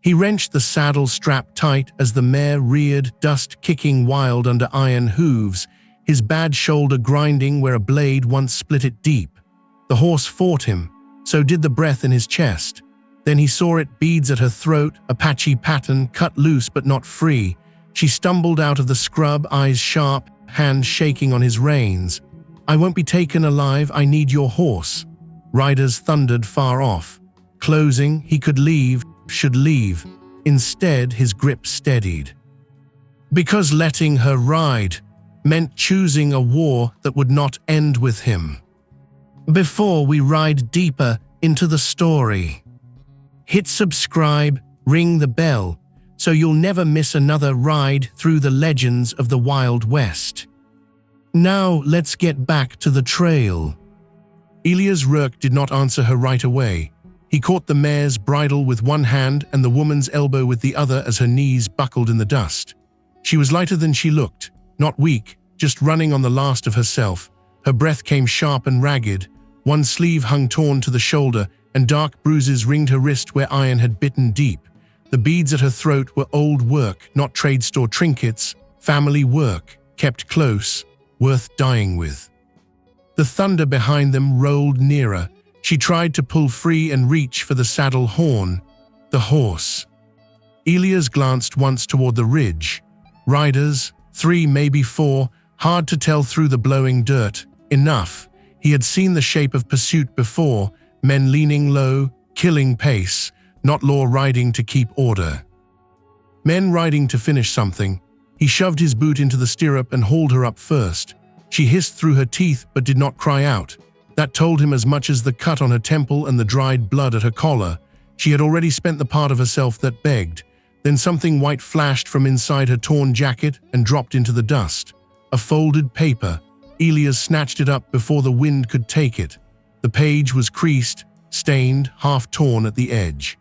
He wrenched the saddle strap tight as the mare reared, dust kicking wild under iron hooves, his bad shoulder grinding where a blade once split it deep. The horse fought him, so did the breath in his chest. Then he saw it, beads at her throat, Apache pattern, cut loose but not free. She stumbled out of the scrub, eyes sharp, hand shaking on his reins. "I won't be taken alive, I need your horse." Riders thundered far off. Closing, he could leave, should leave. Instead, his grip steadied. Because letting her ride meant choosing a war that would not end with him. Before we ride deeper into the story, hit subscribe, ring the bell, so you'll never miss another ride through the legends of the Wild West. Now let's get back to the trail. Elias Rourke did not answer her right away. He caught the mare's bridle with one hand and the woman's elbow with the other as her knees buckled in the dust. She was lighter than she looked, not weak, just running on the last of herself. Her breath came sharp and ragged. One sleeve hung torn to the shoulder, and dark bruises ringed her wrist where iron had bitten deep. The beads at her throat were old work, not trade store trinkets, family work, kept close, worth dying with. The thunder behind them rolled nearer. She tried to pull free and reach for the saddle horn. The horse. Elias glanced once toward the ridge. Riders, 3, maybe 4, hard to tell through the blowing dirt. Enough. He had seen the shape of pursuit before, men leaning low, killing pace, not law riding to keep order. Men riding to finish something. He shoved his boot into the stirrup and hauled her up first. She hissed through her teeth but did not cry out. That told him as much as the cut on her temple and the dried blood at her collar. She had already spent the part of herself that begged. Then something white flashed from inside her torn jacket and dropped into the dust. A folded paper. Elias snatched it up before the wind could take it. The page was creased, stained, half torn at the edge.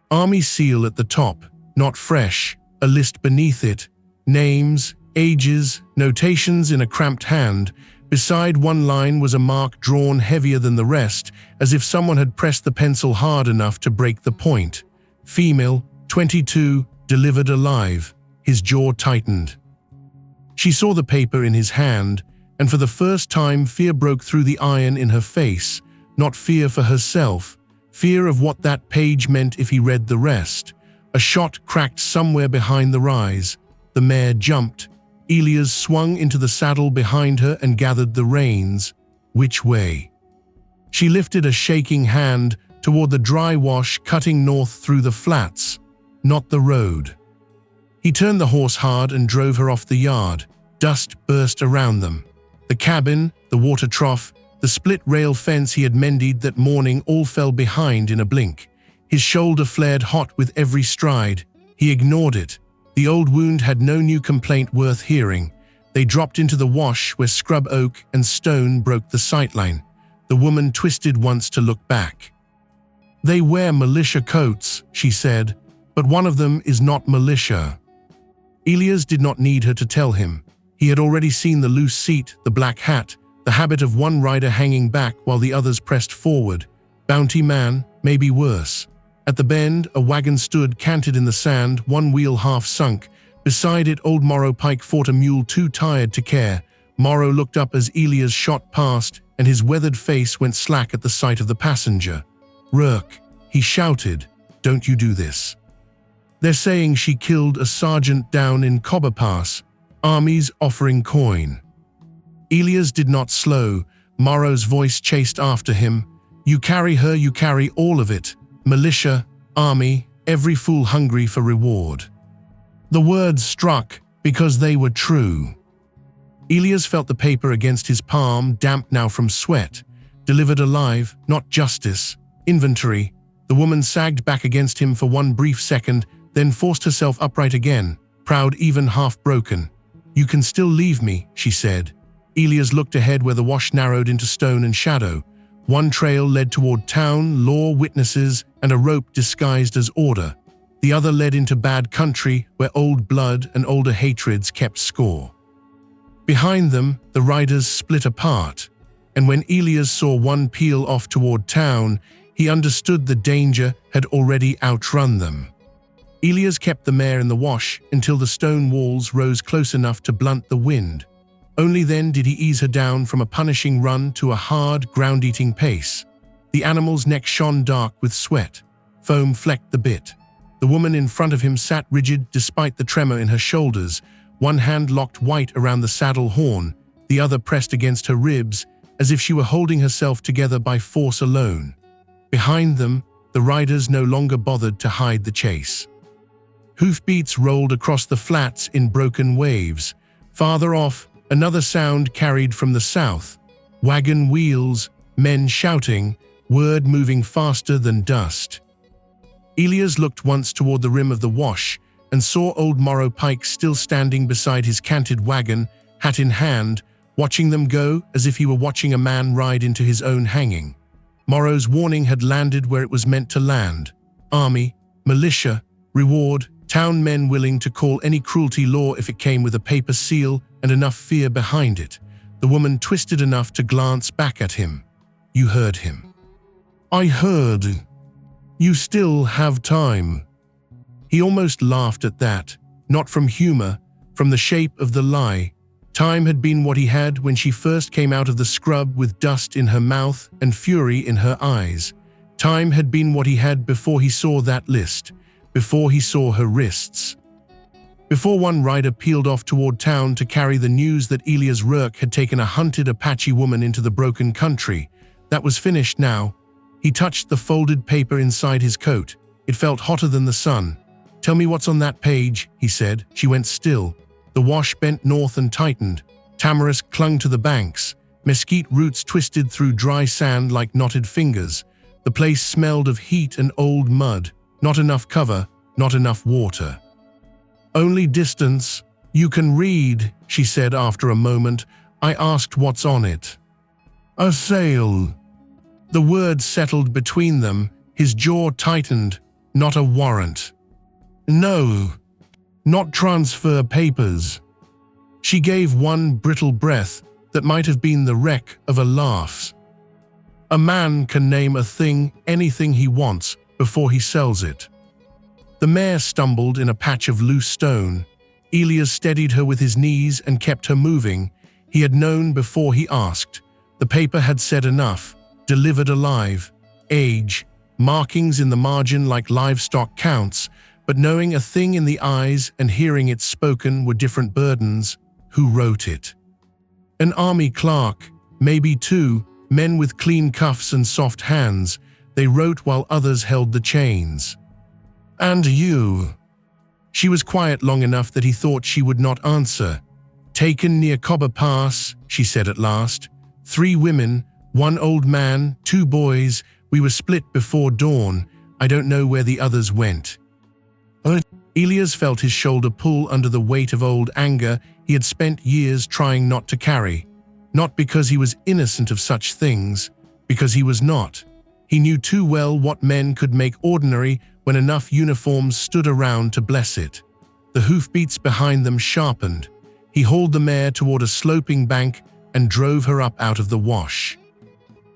Army seal at the top, not fresh, a list beneath it. Names, ages, notations in a cramped hand. Beside one line was a mark drawn heavier than the rest, as if someone had pressed the pencil hard enough to break the point. Female, 22, delivered alive. His jaw tightened. She saw the paper in his hand, and for the first time fear broke through the iron in her face. Not fear for herself, fear of what that page meant if he read the rest. A shot cracked somewhere behind the rise. The mare jumped. Elias swung into the saddle behind her and gathered the reins. Which way? She lifted a shaking hand toward the dry wash cutting north through the flats, not the road. He turned the horse hard and drove her off the yard. Dust burst around them. The cabin, the water trough, the split rail fence he had mended that morning all fell behind in a blink. His shoulder flared hot with every stride. He ignored it. The old wound had no new complaint worth hearing. They dropped into the wash where scrub oak and stone broke the sightline. The woman twisted once to look back. "They wear militia coats," she said, "but one of them is not militia." Elias did not need her to tell him. He had already seen the loose seat, the black hat, the habit of one rider hanging back while the others pressed forward. Bounty man, maybe worse. At the bend, a wagon stood canted in the sand, one wheel half sunk. Beside it, old Morrow Pike fought a mule too tired to care. Morrow looked up as Elias shot past, and his weathered face went slack at the sight of the passenger. "Rourke," he shouted, "don't you do this. They're saying she killed a sergeant down in Cobber Pass. Armies offering coin." Elias did not slow. Morrow's voice chased after him. "You carry her, you carry all of it. Militia, army, every fool hungry for reward." The words struck because they were true. Elias felt the paper against his palm, damp now from sweat. Delivered alive, not justice. Inventory. The woman sagged back against him for one brief second, then forced herself upright again, proud even half broken. "You can still leave me," she said. Elias looked ahead where the wash narrowed into stone and shadow. One trail led toward town, law, witnesses, and a rope disguised as order. The other led into bad country where old blood and older hatreds kept score. Behind them, the riders split apart, and when Elias saw one peel off toward town, he understood the danger had already outrun them. Elias kept the mare in the wash until the stone walls rose close enough to blunt the wind. Only then did he ease her down from a punishing run to a hard, ground-eating pace. The animal's neck shone dark with sweat. Foam flecked the bit. The woman in front of him sat rigid despite the tremor in her shoulders, one hand locked white around the saddle horn, the other pressed against her ribs, as if she were holding herself together by force alone. Behind them, the riders no longer bothered to hide the chase. Hoofbeats rolled across the flats in broken waves. Farther off, another sound carried from the south. Wagon wheels, men shouting, word moving faster than dust. Elias looked once toward the rim of the wash and saw old Morrow Pike still standing beside his canted wagon, hat in hand, watching them go as if he were watching a man ride into his own hanging. Morrow's warning had landed where it was meant to land. Army, militia, reward, town men willing to call any cruelty law if it came with a paper seal and enough fear behind it. The woman twisted enough to glance back at him. "You heard him." "I heard. You still have time." He almost laughed at that, not from humor, from the shape of the lie. Time had been what he had when she first came out of the scrub with dust in her mouth and fury in her eyes. Time had been what he had before he saw that list, before he saw her wrists. Before one rider peeled off toward town to carry the news that Elias Rourke had taken a hunted Apache woman into the broken country. That was finished now. He touched the folded paper inside his coat. It felt hotter than the sun. "Tell me what's on that page," he said. She went still. The wash bent north and tightened. Tamarisk clung to the banks. Mesquite roots twisted through dry sand like knotted fingers. The place smelled of heat and old mud. Not enough cover, not enough water. "Only distance. You can read," she said after a moment. "I asked what's on it." "A sail." The word settled between them. His jaw tightened. "Not a warrant." "No. Not transfer papers." She gave one brittle breath that might have been the wreck of a laugh. "A man can name a thing, anything he wants, before he sells it." The mare stumbled in a patch of loose stone. Elias steadied her with his knees and kept her moving. He had known before he asked. The paper had said enough. Delivered alive. Age. Markings in the margin like livestock counts. But knowing a thing in the eyes and hearing it spoken were different burdens. Who wrote it? An army clerk. Maybe two. Men with clean cuffs and soft hands. They wrote while others held the chains. "And you?" She was quiet long enough that he thought she would not answer. "Taken near Cobber Pass," she said at last. "3 women, 1 old man, 2 boys. We were split before dawn. I don't know where the others went." Elias felt his shoulder pull under the weight of old anger he had spent years trying not to carry. Not because he was innocent of such things, because he was not. He knew too well what men could make ordinary when enough uniforms stood around to bless it. The hoofbeats behind them sharpened. He hauled the mare toward a sloping bank and drove her up out of the wash.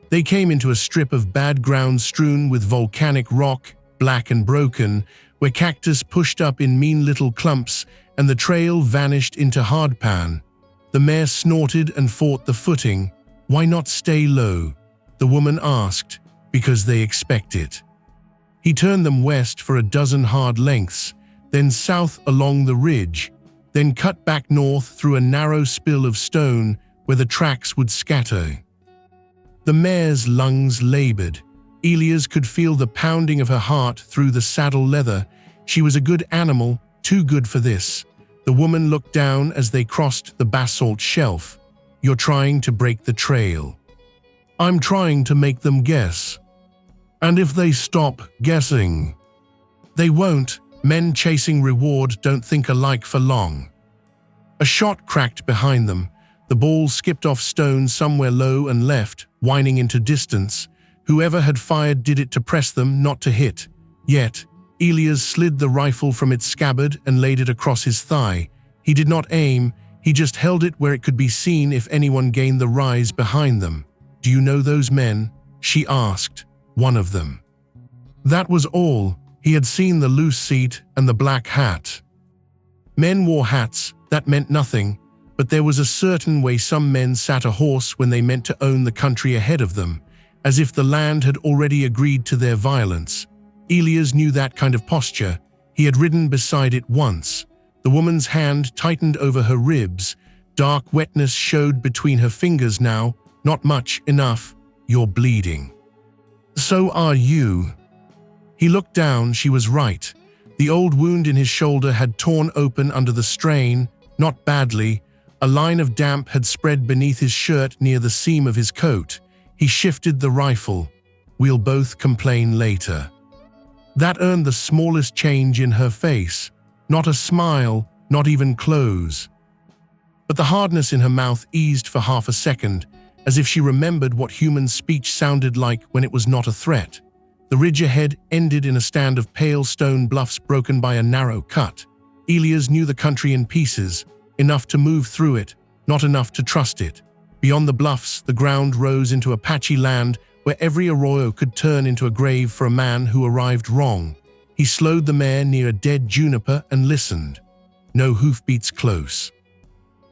They came into a strip of bad ground strewn with volcanic rock, black and broken, where cactus pushed up in mean little clumps and the trail vanished into hardpan. The mare snorted and fought the footing. "Why not stay low?" the woman asked. "Because they expect it." He turned them west for a dozen hard lengths, then south along the ridge, then cut back north through a narrow spill of stone where the tracks would scatter. The mare's lungs labored. Elias could feel the pounding of her heart through the saddle leather. She was a good animal, too good for this. The woman looked down as they crossed the basalt shelf. "You're trying to break the trail." "I'm trying to make them guess." "And if they stop guessing?" "They won't. Men chasing reward don't think alike for long." A shot cracked behind them. The ball skipped off stone somewhere low and left, whining into distance. Whoever had fired did it to press them, not to hit. Yet, Elias slid the rifle from its scabbard and laid it across his thigh. He did not aim, he just held it where it could be seen if anyone gained the rise behind them. "Do you know those men?" she asked. "One of them." That was all. He had seen the loose seat and the black hat. Men wore hats, that meant nothing, but there was a certain way some men sat a horse when they meant to own the country ahead of them, as if the land had already agreed to their violence. Elias knew that kind of posture. He had ridden beside it once. The woman's hand tightened over her ribs. Dark wetness showed between her fingers now. Not much, enough. You're bleeding. So are you. He looked down. She was right. The old wound in his shoulder had torn open under the strain, not badly. A line of damp had spread beneath his shirt near the seam of his coat. He shifted the rifle. We'll both complain later. That earned the smallest change in her face. Not a smile, not even close. But the hardness in her mouth eased for half a second, as if she remembered what human speech sounded like when it was not a threat. The ridge ahead ended in a stand of pale stone bluffs broken by a narrow cut. Elias knew the country in pieces, enough to move through it, not enough to trust it. Beyond the bluffs, the ground rose into Apache land where every arroyo could turn into a grave for a man who arrived wrong. He slowed the mare near a dead juniper and listened. No hoofbeats close.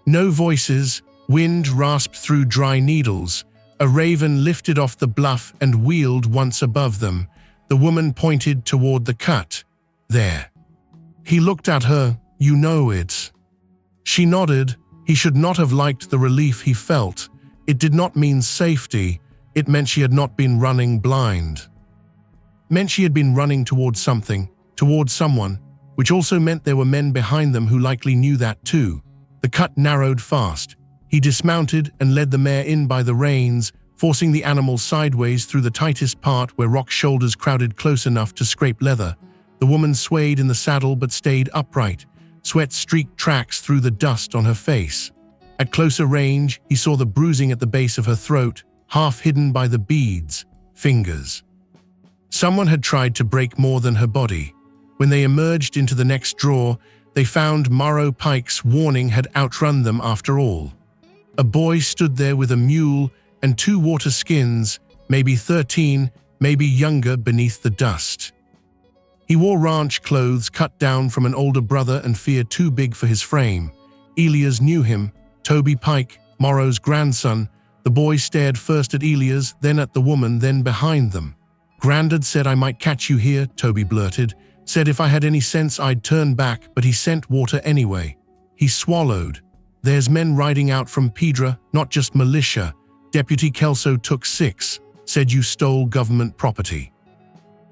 No voices. Wind rasped through dry needles. A raven lifted off the bluff and wheeled once above them. The woman pointed toward the cut. There. He looked at her. You know it. She nodded. He should not have liked the relief he felt. It did not mean safety. It meant she had not been running blind. Meant she had been running towards something, towards someone, which also meant there were men behind them who likely knew that too. The cut narrowed fast. He dismounted and led the mare in by the reins, forcing the animal sideways through the tightest part where Rock's shoulders crowded close enough to scrape leather. The woman swayed in the saddle but stayed upright. Sweat streaked tracks through the dust on her face. At closer range, he saw the bruising at the base of her throat, half hidden by the beads, fingers. Someone had tried to break more than her body. When they emerged into the next draw, they found Morrow Pike's warning had outrun them after all. A boy stood there with a mule and 2 water skins, maybe 13, maybe younger, beneath the dust. He wore ranch clothes cut down from an older brother and fear too big for his frame. Elias knew him, Toby Pike, Morrow's grandson. The boy stared first at Elias, then at the woman, then behind them. Grandad said I might catch you here, Toby blurted. Said if I had any sense I'd turn back, but he sent water anyway. He swallowed. There's men riding out from Pedra, not just militia. Deputy Kelso took 6, said you stole government property.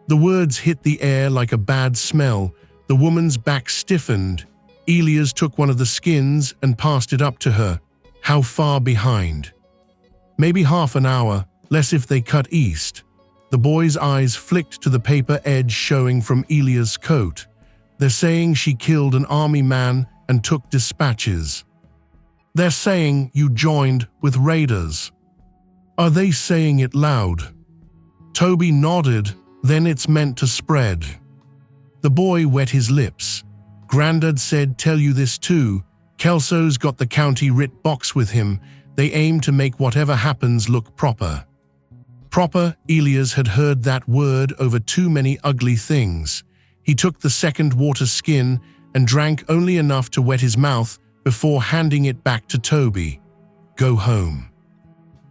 The words hit the air like a bad smell. The woman's back stiffened. Elias took one of the skins and passed it up to her. How far behind? Maybe half an hour, less if they cut east. The boy's eyes flicked to the paper edge showing from Elias' coat. They're saying she killed an army man and took dispatches. They're saying you joined with raiders. Are they saying it loud? Toby nodded. Then it's meant to spread. The boy wet his lips. Grandad said tell you this too. Kelso's got the county writ box with him. They aim to make whatever happens look proper. Proper, Elias had heard that word over too many ugly things. He took the second water skin and drank only enough to wet his mouth before handing it back to Toby. Go home.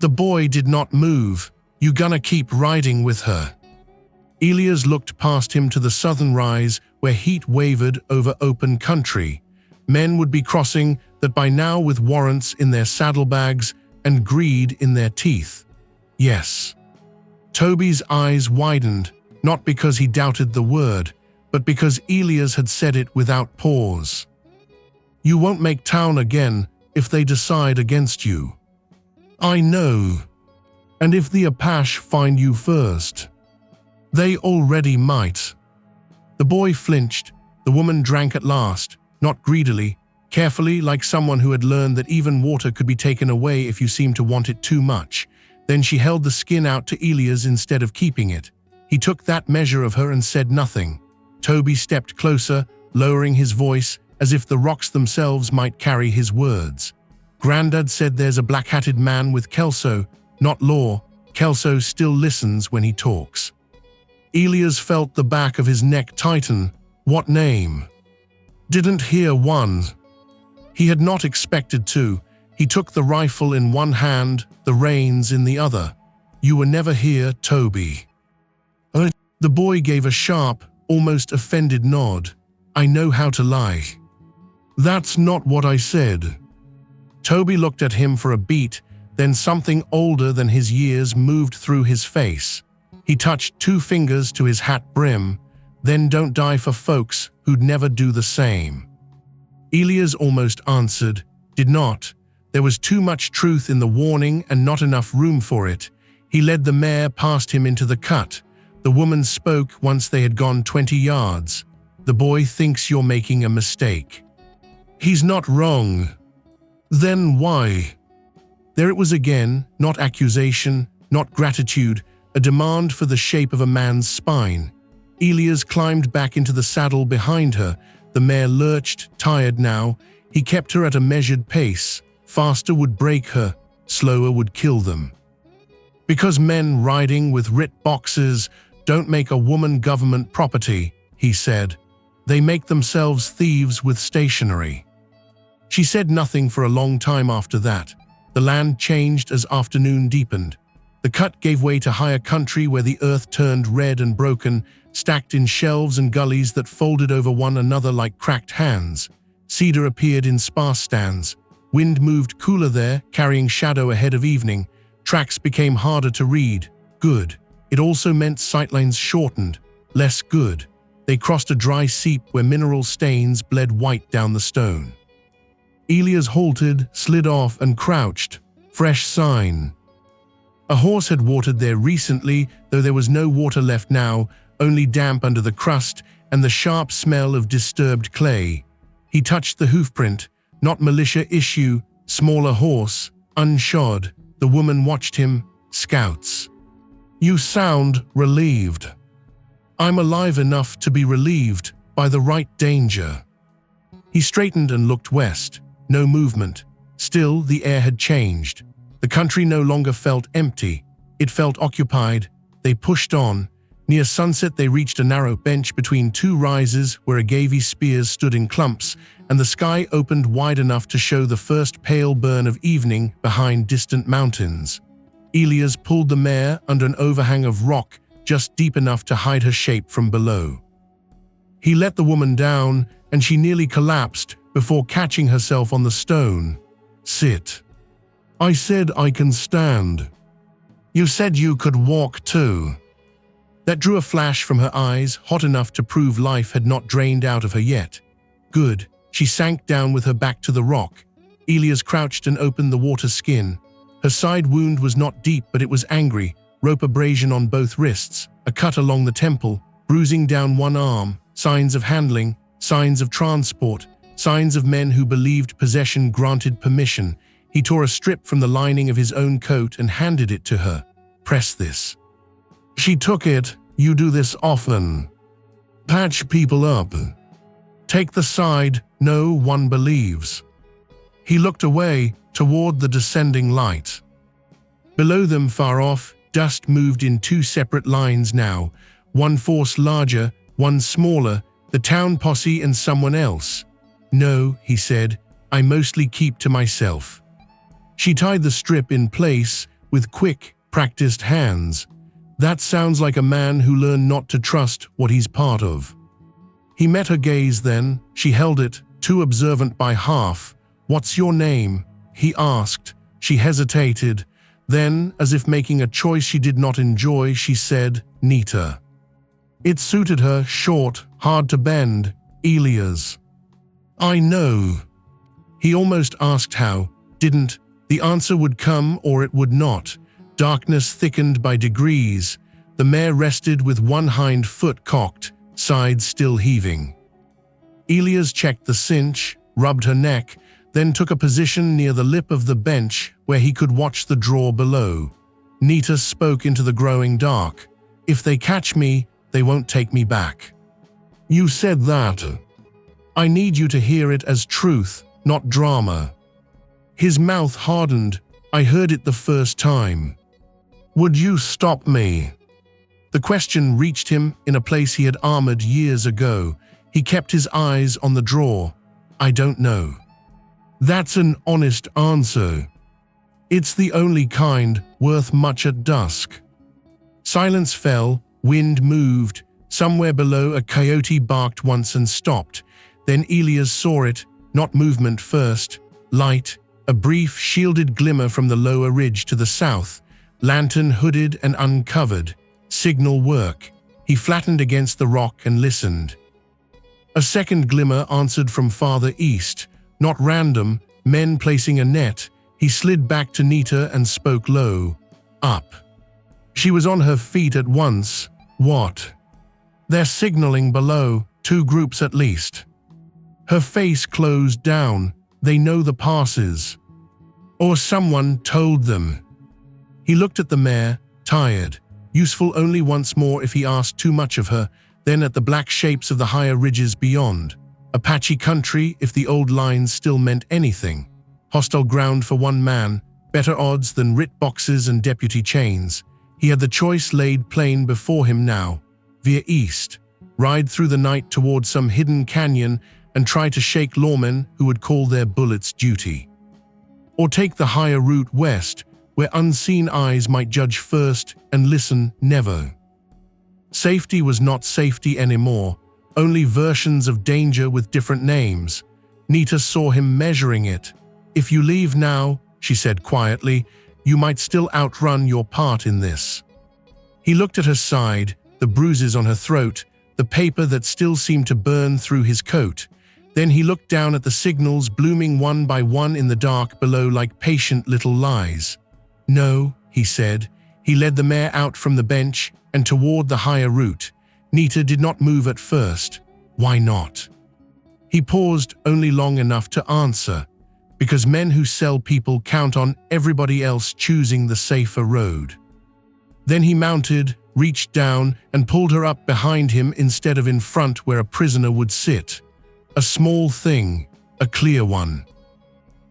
The boy did not move. You gonna keep riding with her? Elias looked past him to the southern rise where heat wavered over open country. Men would be crossing that by now with warrants in their saddlebags and greed in their teeth. Yes. Toby's eyes widened, not because he doubted the word, but because Elias had said it without pause. You won't make town again if they decide against you. I know. And if the Apache find you first? They already might. The boy flinched. The woman drank at last, not greedily, carefully, like someone who had learned that even water could be taken away if you seemed to want it too much. Then she held the skin out to Elias instead of keeping it. He took that measure of her and said nothing. Toby stepped closer, lowering his voice, as if the rocks themselves might carry his words. Grandad said there's a black-hatted man with Kelso, not Law. Kelso still listens when he talks. Elias felt the back of his neck tighten. What name? Didn't hear one. He had not expected to. He took the rifle in one hand, the reins in the other. You were never here, Toby. The boy gave a sharp, almost offended nod. I know how to lie. That's not what I said. Toby looked at him for a beat, then something older than his years moved through his face. He touched 2 fingers to his hat brim. Then don't die for folks who'd never do the same. Elias almost answered, did not. There was too much truth in the warning and not enough room for it. He led the mare past him into the cut. The woman spoke once they had gone 20 yards. The boy thinks you're making a mistake. He's not wrong. Then why? There it was again, not accusation, not gratitude, a demand for the shape of a man's spine. Elias climbed back into the saddle behind her. The mare lurched, tired now. He kept her at a measured pace. Faster would break her, slower would kill them. Because men riding with writ boxes don't make a woman government property, he said. They make themselves thieves with stationery. She said nothing for a long time after that. The land changed as afternoon deepened. The cut gave way to higher country where the earth turned red and broken, stacked in shelves and gullies that folded over one another like cracked hands. Cedar appeared in sparse stands. Wind moved cooler there, carrying shadow ahead of evening. Tracks became harder to read. Good. It also meant sightlines shortened. Less good. They crossed a dry seep where mineral stains bled white down the stone. Elias halted, slid off, and crouched. Fresh sign. A horse had watered there recently, though there was no water left now, only damp under the crust and the sharp smell of disturbed clay. He touched the hoofprint, not militia issue, smaller horse, unshod. The woman watched him. Scouts. You sound relieved. I'm alive enough to be relieved by the right danger. He straightened and looked west. No movement. Still, the air had changed. The country no longer felt empty. It felt occupied. They pushed on. Near sunset they reached a narrow bench between 2 rises where agave spears stood in clumps, and the sky opened wide enough to show the first pale burn of evening behind distant mountains. Elias pulled the mare under an overhang of rock just deep enough to hide her shape from below. He let the woman down, and she nearly collapsed before catching herself on the stone. Sit. I said I can stand. You said you could walk too. That drew a flash from her eyes, hot enough to prove life had not drained out of her yet. Good. She sank down with her back to the rock. Elias crouched and opened the water skin. Her side wound was not deep, but it was angry. Rope abrasion on both wrists, a cut along the temple, bruising down one arm, signs of handling, signs of transport, signs of men who believed possession granted permission. He tore a strip from the lining of his own coat and handed it to her. Press this. She took it. You do this often. Patch people up. Take the side no one believes. He looked away, toward the descending light. Below them, far off, dust moved in 2 separate lines now, one force larger, one smaller, the town posse and someone else. No, he said, I mostly keep to myself. She tied the strip in place with quick, practiced hands. That sounds like a man who learned not to trust what he's part of. He met her gaze then. She held it, too observant by half. What's your name? He asked. She hesitated. Then, as if making a choice she did not enjoy, she said, Nita. It suited her, short, hard to bend. Elias. I know. He almost asked how. Didn't. The answer would come or it would not. Darkness thickened by degrees. The mare rested with one hind foot cocked, sides still heaving. Elias checked the cinch, rubbed her neck, then took a position near the lip of the bench where he could watch the draw below. Nita spoke into the growing dark. If they catch me, they won't take me back. You said that. I need you to hear it as truth, not drama. His mouth hardened. I heard it the first time. Would you stop me? The question reached him in a place he had armored years ago. He kept his eyes on the draw. I don't know. That's an honest answer. It's the only kind worth much at dusk. Silence fell, wind moved. Somewhere below, a coyote barked once and stopped. Then Elias saw it, not movement first, light, a brief shielded glimmer from the lower ridge to the south, lantern hooded and uncovered. Signal work. He flattened against the rock and listened. A second glimmer answered from farther east, not random, men placing a net. He slid back to Nita and spoke low. Up. She was on her feet at once. What? They're signaling below, 2 groups at least. Her face closed down. They know the passes. Or someone told them. He looked at the mare, tired, useful only once more if he asked too much of her, then at the black shapes of the higher ridges beyond. Apache country, if the old lines still meant anything. Hostile ground for one man, better odds than writ boxes and deputy chains. He had the choice laid plain before him now. Veer east, ride through the night toward some hidden canyon and try to shake lawmen who would call their bullets duty. Or take the higher route west, where unseen eyes might judge first and listen never. Safety was not safety anymore, only versions of danger with different names. Nita saw him measuring it. If you leave now, she said quietly, you might still outrun your part in this. He looked at her side, the bruises on her throat, the paper that still seemed to burn through his coat. Then he looked down at the signals blooming one by one in the dark below like patient little lies. No, he said. He led the mare out from the bench and toward the higher route. Nita did not move at first. Why not? He paused only long enough to answer. Because men who sell people count on everybody else choosing the safer road. Then he mounted, reached down, and pulled her up behind him instead of in front where a prisoner would sit. A small thing, a clear one.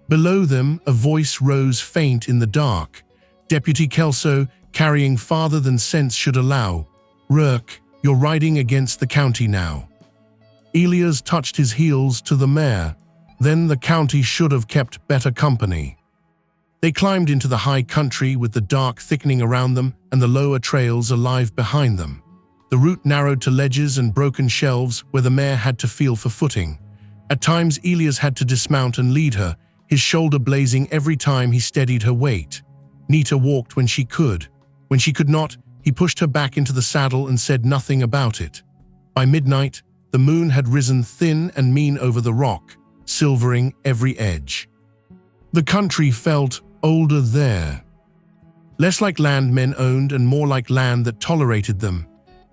Below them, a voice rose faint in the dark. Deputy Kelso, carrying farther than sense should allow. Rourke, you're riding against the county now. Elias touched his heels to the mare. Then the county should have kept better company. They climbed into the high country with the dark thickening around them and the lower trails alive behind them. The route narrowed to ledges and broken shelves where the mare had to feel for footing. At times Elias had to dismount and lead her, his shoulder blazing every time he steadied her weight. Nita walked when she could. When she could not, he pushed her back into the saddle and said nothing about it. By midnight, the moon had risen thin and mean over the rock, silvering every edge. The country felt older there. Less like land men owned and more like land that tolerated them.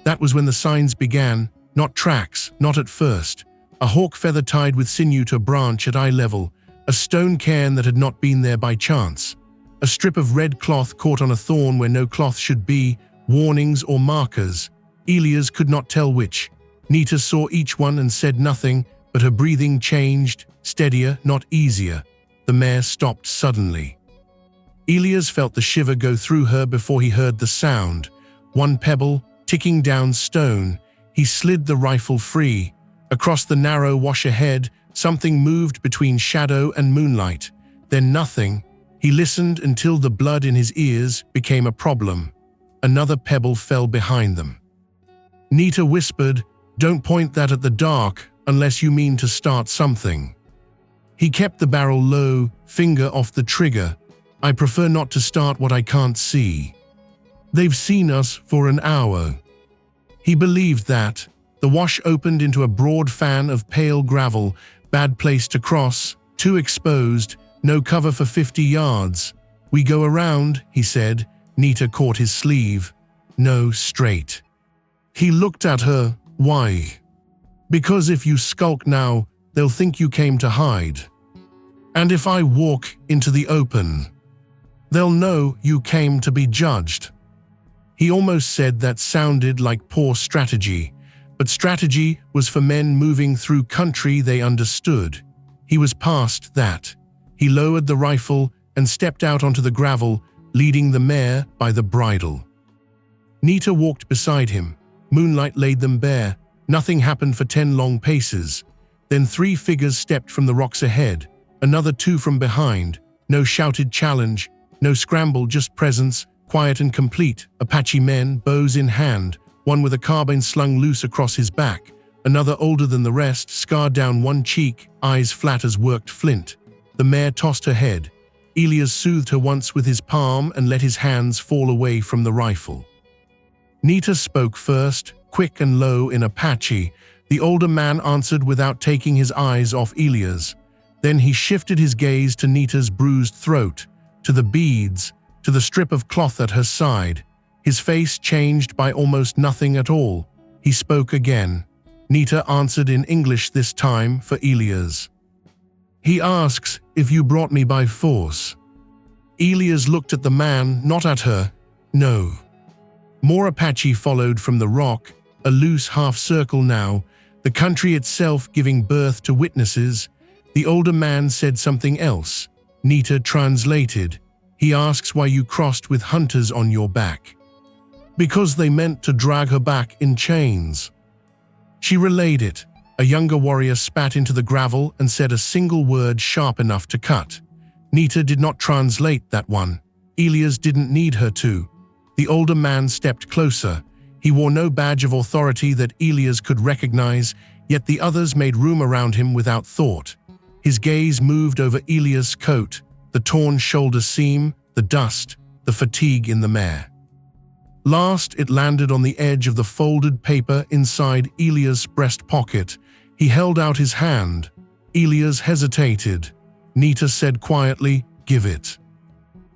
That was when the signs began, not tracks, not at first. A hawk feather tied with sinew to a branch at eye level, a stone cairn that had not been there by chance, a strip of red cloth caught on a thorn where no cloth should be, warnings or markers. Elias could not tell which. Nita saw each one and said nothing, but her breathing changed, steadier, not easier. The mare stopped suddenly. Elias felt the shiver go through her before he heard the sound. One pebble, ticking down stone. He slid the rifle free. Across the narrow wash ahead, something moved between shadow and moonlight. Then nothing. He listened until the blood in his ears became a problem. Another pebble fell behind them. Nita whispered, "Don't point that at the dark unless you mean to start something." He kept the barrel low, finger off the trigger. "I prefer not to start what I can't see. They've seen us for an hour." He believed that. The wash opened into a broad fan of pale gravel, bad place to cross, too exposed, no cover for 50 yards. "We go around," he said. Nita caught his sleeve. "No, straight." He looked at her. "Why?" "Because if you skulk now, they'll think you came to hide. And if I walk into the open, they'll know you came to be judged." He almost said that sounded like poor strategy, but strategy was for men moving through country they understood. He was past that. He lowered the rifle and stepped out onto the gravel, leading the mare by the bridle. Nita walked beside him. Moonlight laid them bare. Nothing happened for 10 long paces. Then 3 figures stepped from the rocks ahead, another 2 from behind. No shouted challenge, no scramble, just presence, quiet and complete. Apache men, bows in hand, one with a carbine slung loose across his back, another older than the rest, scarred down one cheek, eyes flat as worked flint. The mare tossed her head. Elias soothed her once with his palm and let his hands fall away from the rifle. Nita spoke first, quick and low in Apache. The older man answered without taking his eyes off Elias. Then he shifted his gaze to Nita's bruised throat, to the beads, to the strip of cloth at her side. His face changed by almost nothing at all. He spoke again. Nita answered in English this time for Elias. "He asks if you brought me by force." Elias looked at the man, not at her. "No." More Apache followed from the rock, a loose half-circle now, the country itself giving birth to witnesses. The older man said something else. Nita translated. "He asks why you crossed with hunters on your back." "Because they meant to drag her back in chains." She relayed it. A younger warrior spat into the gravel and said a single word sharp enough to cut. Nita did not translate that one. Elias didn't need her to. The older man stepped closer. He wore no badge of authority that Elias could recognize, yet the others made room around him without thought. His gaze moved over Elias' coat, the torn shoulder seam, the dust, the fatigue in the mare. Last, it landed on the edge of the folded paper inside Elias' breast pocket. He held out his hand. Elias hesitated. Nita said quietly, "Give it."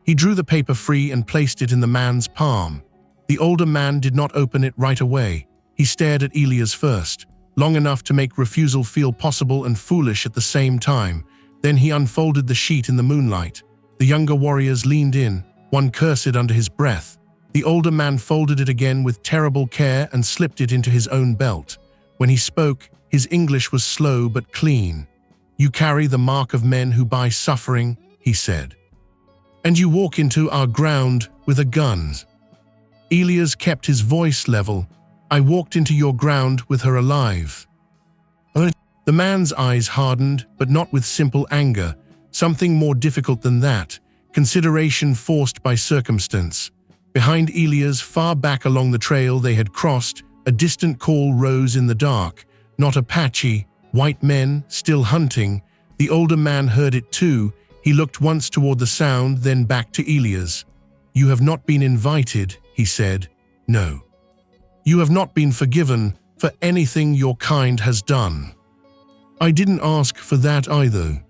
He drew the paper free and placed it in the man's palm. The older man did not open it right away. He stared at Elias first, long enough to make refusal feel possible and foolish at the same time. Then he unfolded the sheet in the moonlight. The younger warriors leaned in, one cursed under his breath. The older man folded it again with terrible care and slipped it into his own belt. When he spoke, his English was slow but clean. "You carry the mark of men who buy suffering," he said. "And you walk into our ground with a gun." Elias kept his voice level. "I walked into your ground with her alive." The man's eyes hardened, but not with simple anger. Something more difficult than that. Consideration forced by circumstance. Behind Elias, far back along the trail they had crossed, a distant call rose in the dark. Not Apache, white men, still hunting. The older man heard it too. He looked once toward the sound, then back to Elias. "You have not been invited," he said. "No. You have not been forgiven for anything your kind has done." "I didn't ask for that either."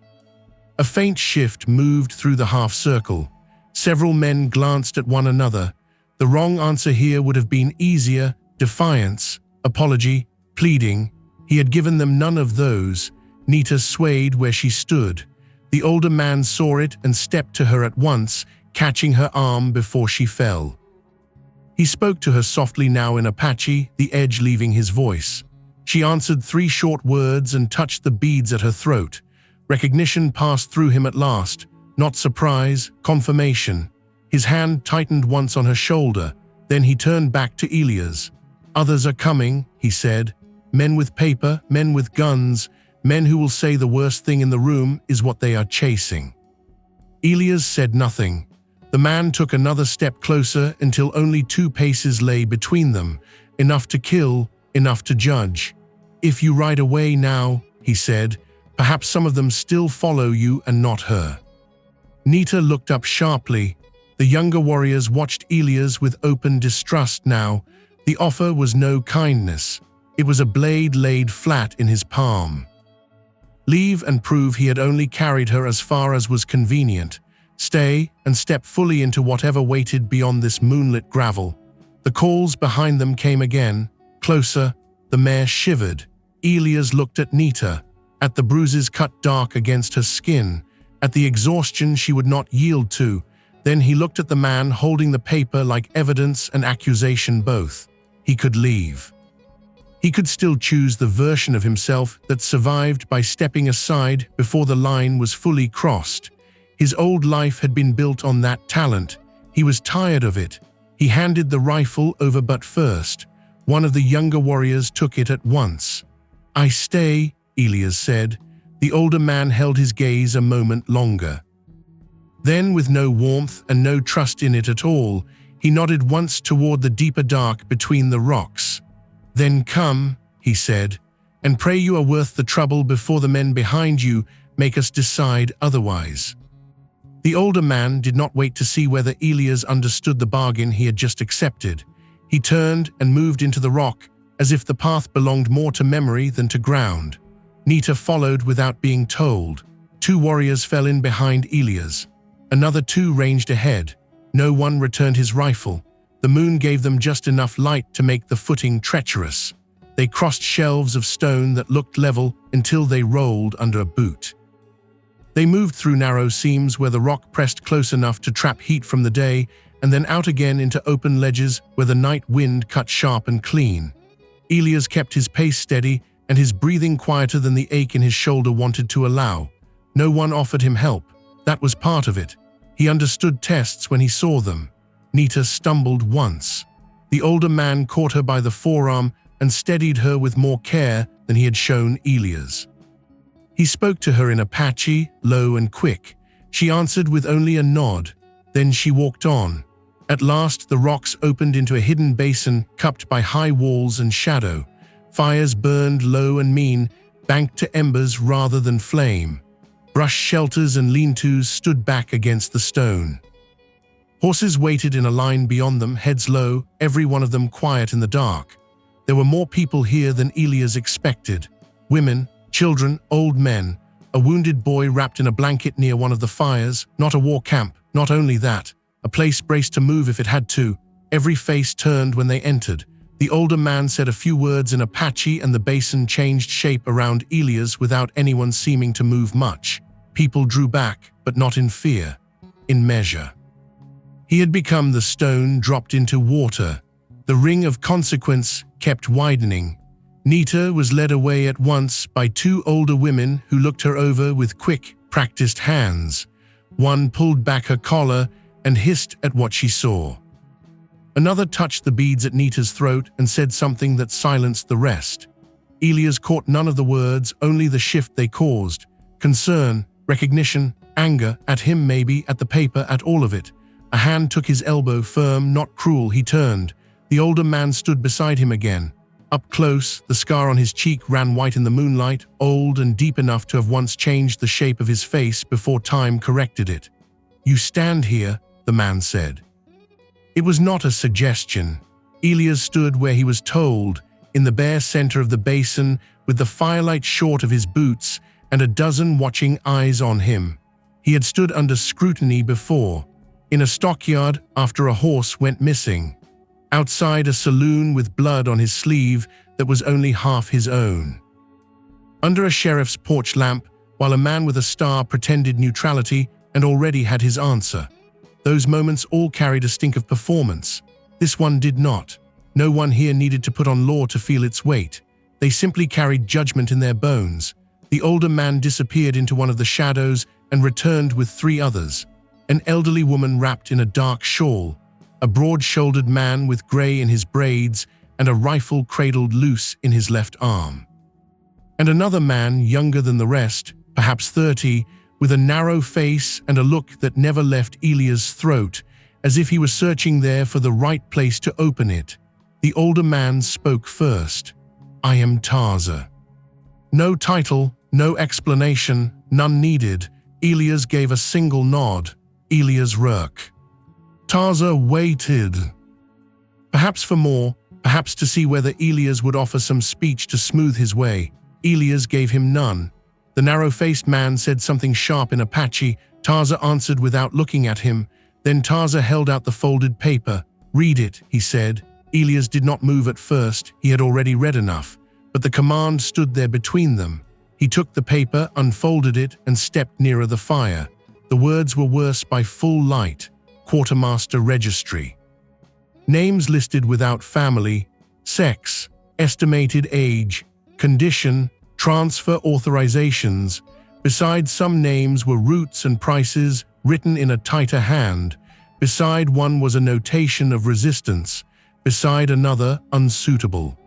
A faint shift moved through the half-circle. Several men glanced at one another. The wrong answer here would have been easier: defiance, apology, pleading. He had given them none of those. Nita swayed where she stood. The older man saw it and stepped to her at once, catching her arm before she fell. He spoke to her softly now in Apache, the edge leaving his voice. She answered 3 short words and touched the beads at her throat. Recognition passed through him at last, not surprise, confirmation. His hand tightened once on her shoulder, then he turned back to Elias. "Others are coming," he said. "Men with paper, men with guns, men who will say the worst thing in the room is what they are chasing." Elias said nothing. The man took another step closer until only 2 paces lay between them, enough to kill, enough to judge. "If you ride away now," he said, "perhaps some of them still follow you and not her." Nita looked up sharply. The younger warriors watched Elias with open distrust now. The offer was no kindness. It was a blade laid flat in his palm. Leave and prove he had only carried her as far as was convenient. Stay and step fully into whatever waited beyond this moonlit gravel. The calls behind them came again, closer. The mare shivered. Elias looked at Nita, at the bruises cut dark against her skin, at the exhaustion she would not yield to. Then he looked at the man holding the paper like evidence and accusation both. He could leave. He could still choose the version of himself that survived by stepping aside before the line was fully crossed. His old life had been built on that talent. He was tired of it. He handed the rifle over, but first, one of the younger warriors took it at once. "I stay," Elias said. The older man held his gaze a moment longer. Then, with no warmth and no trust in it at all, he nodded once toward the deeper dark between the rocks. "Then come," he said, "and pray you are worth the trouble before the men behind you make us decide otherwise." The older man did not wait to see whether Elias understood the bargain he had just accepted. He turned and moved into the rock, as if the path belonged more to memory than to ground. Nita followed without being told. 2 warriors fell in behind Elias. Another 2 ranged ahead. No one returned his rifle. The moon gave them just enough light to make the footing treacherous. They crossed shelves of stone that looked level until they rolled under a boot. They moved through narrow seams where the rock pressed close enough to trap heat from the day, and then out again into open ledges where the night wind cut sharp and clean. Elias kept his pace steady and his breathing quieter than the ache in his shoulder wanted to allow. No one offered him help. That was part of it. He understood tests when he saw them. Nita stumbled once. The older man caught her by the forearm and steadied her with more care than he had shown Elias. He spoke to her in Apache, low and quick. She answered with only a nod. Then she walked on. At last, the rocks opened into a hidden basin cupped by high walls and shadow. Fires burned low and mean, banked to embers rather than flame. Brush shelters and lean-tos stood back against the stone. Horses waited in a line beyond them, heads low, every one of them quiet in the dark. There were more people here than Elias expected. Women, children, old men, a wounded boy wrapped in a blanket near one of the fires, not a war camp, not only that, a place braced to move if it had to. Every face turned when they entered. The older man said a few words in Apache and the basin changed shape around Elias without anyone seeming to move much. People drew back, but not in fear, in measure. He had become the stone dropped into water. The ring of consequence kept widening. Nita was led away at once by 2 older women who looked her over with quick, practiced hands. One pulled back her collar and hissed at what she saw. Another touched the beads at Nita's throat and said something that silenced the rest. Elias caught none of the words, only the shift they caused. Concern, recognition, anger, at him maybe, at the paper, at all of it. A hand took his elbow, firm, not cruel. He turned. The older man stood beside him again. Up close, the scar on his cheek ran white in the moonlight, old and deep enough to have once changed the shape of his face before time corrected it. "You stand here," the man said. It was not a suggestion. Elias stood where he was told, in the bare center of the basin, with the firelight short of his boots and a dozen watching eyes on him. He had stood under scrutiny before, in a stockyard after a horse went missing, outside a saloon with blood on his sleeve that was only half his own, under a sheriff's porch lamp while a man with a star pretended neutrality and already had his answer. Those moments all carried a stink of performance. This one did not. No one here needed to put on law to feel its weight. They simply carried judgment in their bones. The older man disappeared into one of the shadows and returned with 3 others. An elderly woman wrapped in a dark shawl, a broad-shouldered man with gray in his braids and a rifle cradled loose in his left arm. And another man, younger than the rest, perhaps 30, with a narrow face and a look that never left Elias' throat, as if he was searching there for the right place to open it. The older man spoke first. "I am Tarza." No title, no explanation, none needed. Elias gave a single nod. Elias Rourke. Tarza waited. Perhaps for more, perhaps to see whether Elias would offer some speech to smooth his way. Elias gave him none. The narrow-faced man said something sharp in Apache. Tarza answered without looking at him. Then Tarza held out the folded paper. "Read it," he said. Elias did not move at first. He had already read enough. But the command stood there between them. He took the paper, unfolded it, and stepped nearer the fire. The words were worse by full light. Quartermaster Registry. Names listed without family, sex, estimated age, condition, transfer authorizations. Besides some names were routes and prices written in a tighter hand. Beside one was a notation of resistance, beside another unsuitable.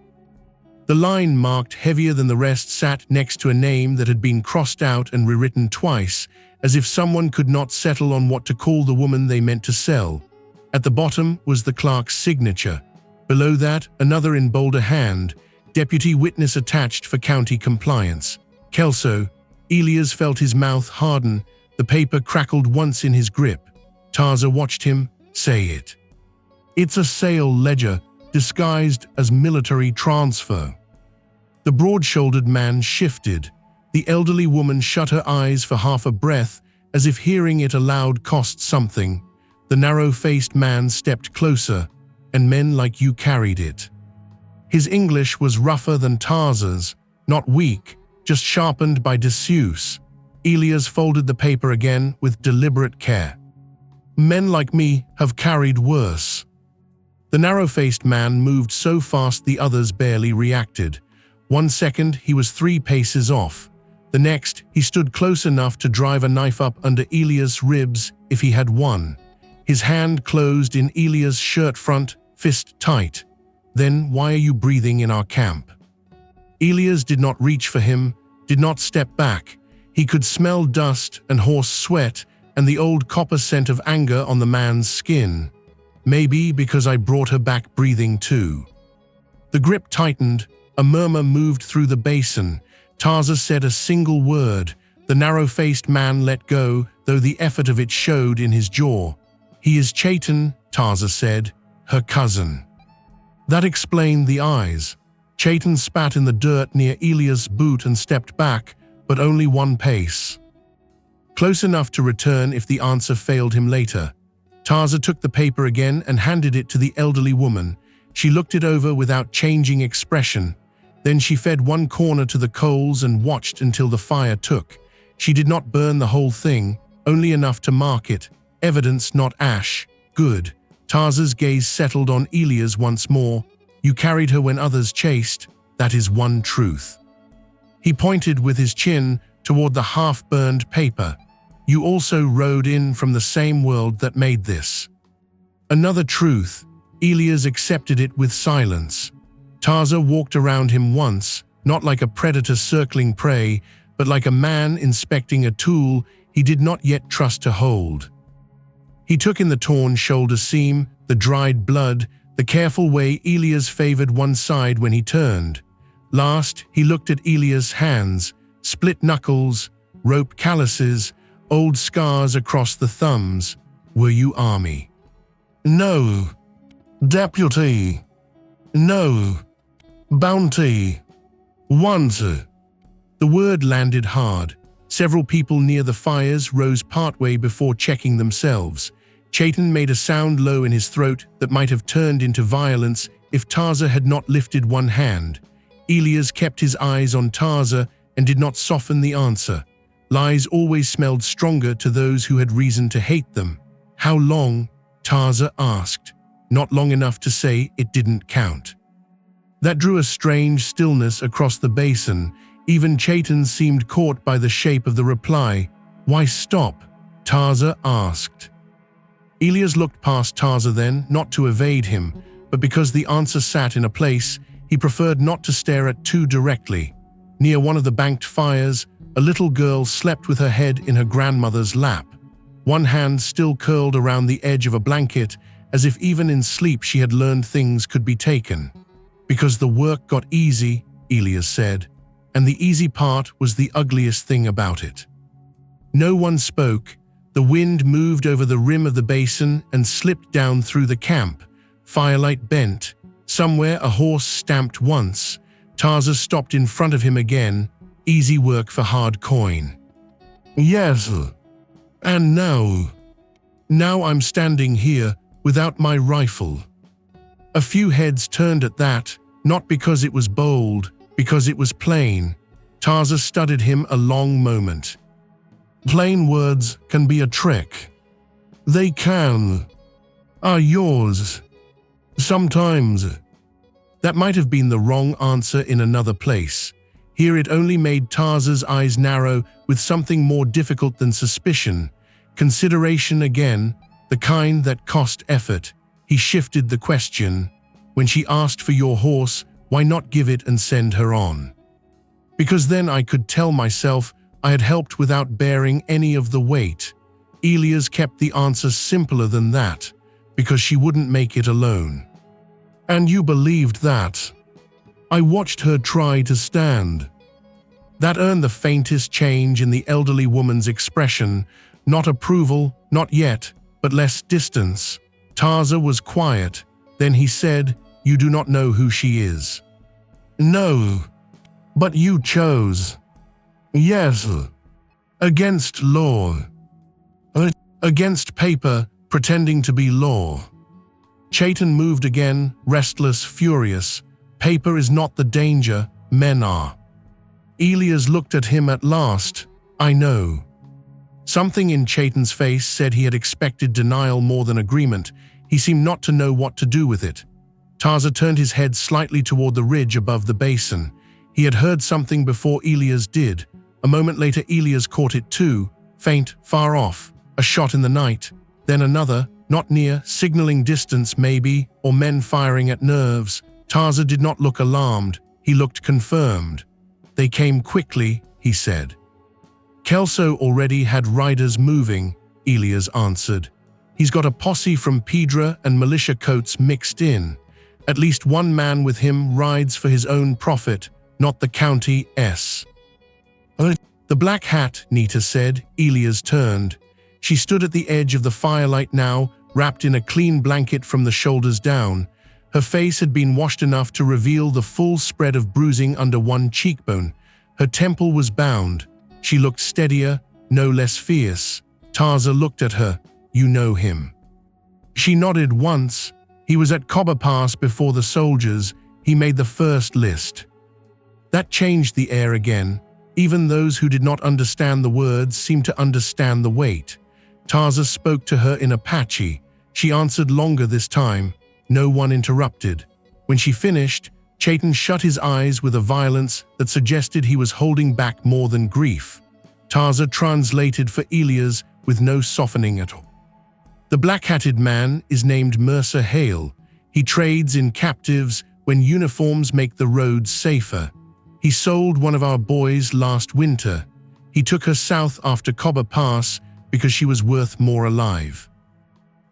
The line marked heavier than the rest sat next to a name that had been crossed out and rewritten twice, as if someone could not settle on what to call the woman they meant to sell. At the bottom was the clerk's signature. Below that, another in bolder hand, Deputy Witness attached for county compliance. Kelso. Elias felt his mouth harden. The paper crackled once in his grip. Tarza watched him. Say it. It's a sale ledger, disguised as military transfer. The broad-shouldered man shifted. The elderly woman shut her eyes for half a breath, as if hearing it aloud cost something. The narrow-faced man stepped closer, and men like you carried it. His English was rougher than Tarza's, not weak, just sharpened by disuse. Elias folded the paper again with deliberate care. Men like me have carried worse. The narrow-faced man moved so fast the others barely reacted. 1 second, he was 3 paces off. The next, he stood close enough to drive a knife up under Elias' ribs if he had one. His hand closed in Elias' shirt front, fist tight. Then why are you breathing in our camp? Elias did not reach for him, did not step back. He could smell dust and horse sweat and the old copper scent of anger on the man's skin. Maybe because I brought her back breathing too. The grip tightened. A murmur moved through the basin. Tarza said a single word. The narrow-faced man let go, though the effort of it showed in his jaw. He is Chaitan, Tarza said, her cousin. That explained the eyes. Chaitan spat in the dirt near Elias' boot and stepped back, but only 1 pace. Close enough to return if the answer failed him later. Tarza took the paper again and handed it to the elderly woman. She looked it over without changing expression. Then she fed 1 corner to the coals and watched until the fire took. She did not burn the whole thing, only enough to mark it. Evidence, not ash. Good. Tarza's gaze settled on Elias once more. You carried her when others chased. That is one truth. He pointed with his chin toward the half-burned paper. You also rode in from the same world that made this. Another truth. Elias accepted it with silence. Tarza walked around him once, not like a predator circling prey, but like a man inspecting a tool he did not yet trust to hold. He took in the torn shoulder seam, the dried blood, the careful way Elias favored one side when he turned. Last, he looked at Elias' hands, split knuckles, rope calluses, old scars across the thumbs. Were you army? No. Deputy. No. Bounty. Once. The word landed hard. Several people near the fires rose partway before checking themselves. Chaitan made a sound low in his throat that might have turned into violence if Tarza had not lifted one hand. Elias kept his eyes on Tarza and did not soften the answer. Lies always smelled stronger to those who had reason to hate them. How long? Tarza asked. Not long enough to say it didn't count. That drew a strange stillness across the basin. Even Chaitan seemed caught by the shape of the reply. Why stop? Tarza asked. Elias looked past Tarza then, not to evade him, but because the answer sat in a place he preferred not to stare at too directly. Near one of the banked fires, a little girl slept with her head in her grandmother's lap. One hand still curled around the edge of a blanket, as if even in sleep she had learned things could be taken. Because the work got easy, Elias said, and the easy part was the ugliest thing about it. No one spoke. The wind moved over the rim of the basin and slipped down through the camp. Firelight bent. Somewhere a horse stamped once. Tarza stopped in front of him again. Easy work for hard coin. Yes. And now? Now I'm standing here without my rifle. A few heads turned at that, not because it was bold, because it was plain. Tarza studied him a long moment. Plain words can be a trick. They can. Are yours. Sometimes. That might have been the wrong answer in another place. Here it only made Tarza's eyes narrow with something more difficult than suspicion. Consideration again. The kind that cost effort. He shifted the question. When she asked for your horse, why not give it and send her on? Because then I could tell myself I had helped without bearing any of the weight. Elias kept the answer simpler than that, because she wouldn't make it alone. And you believed that? I watched her try to stand. That earned the faintest change in the elderly woman's expression. Not approval, not yet, but less distance. Tarza was quiet. Then he said, "You do not know who she is." "No, but you chose." "Yes, against law. Against paper, pretending to be law." Chaitan moved again, restless, furious. "Paper is not the danger, men are." Elias looked at him at last. "I know." Something in Chaitan's face said he had expected denial more than agreement. He seemed not to know what to do with it. Tarza turned his head slightly toward the ridge above the basin. He had heard something before Elias did. A moment later Elias caught it too, faint, far off, a shot in the night, then another, not near, signaling distance maybe, or men firing at nerves. Tarza did not look alarmed, he looked confirmed. "They came quickly," he said. "Kelso already had riders moving," Elias answered. "He's got a posse from Pedra and militia coats mixed in. At least one man with him rides for his own profit, not the county's." "The black hat," Nita said. Elias turned. She stood at the edge of the firelight now, wrapped in a clean blanket from the shoulders down. Her face had been washed enough to reveal the full spread of bruising under one cheekbone. Her temple was bound. She looked steadier, no less fierce. Tarza looked at her. "You know him?" She nodded once. "He was at Cobber Pass before the soldiers. He made the first list." That changed the air again. Even those who did not understand the words seemed to understand the weight. Tarza spoke to her in Apache. She answered longer this time. No one interrupted. When she finished, Chaitan shut his eyes with a violence that suggested he was holding back more than grief. Tarza translated for Elias with no softening at all. "The black-hatted man is named Mercer Hale. He trades in captives when uniforms make the roads safer. He sold one of our boys last winter. He took her south after Cobber Pass because she was worth more alive."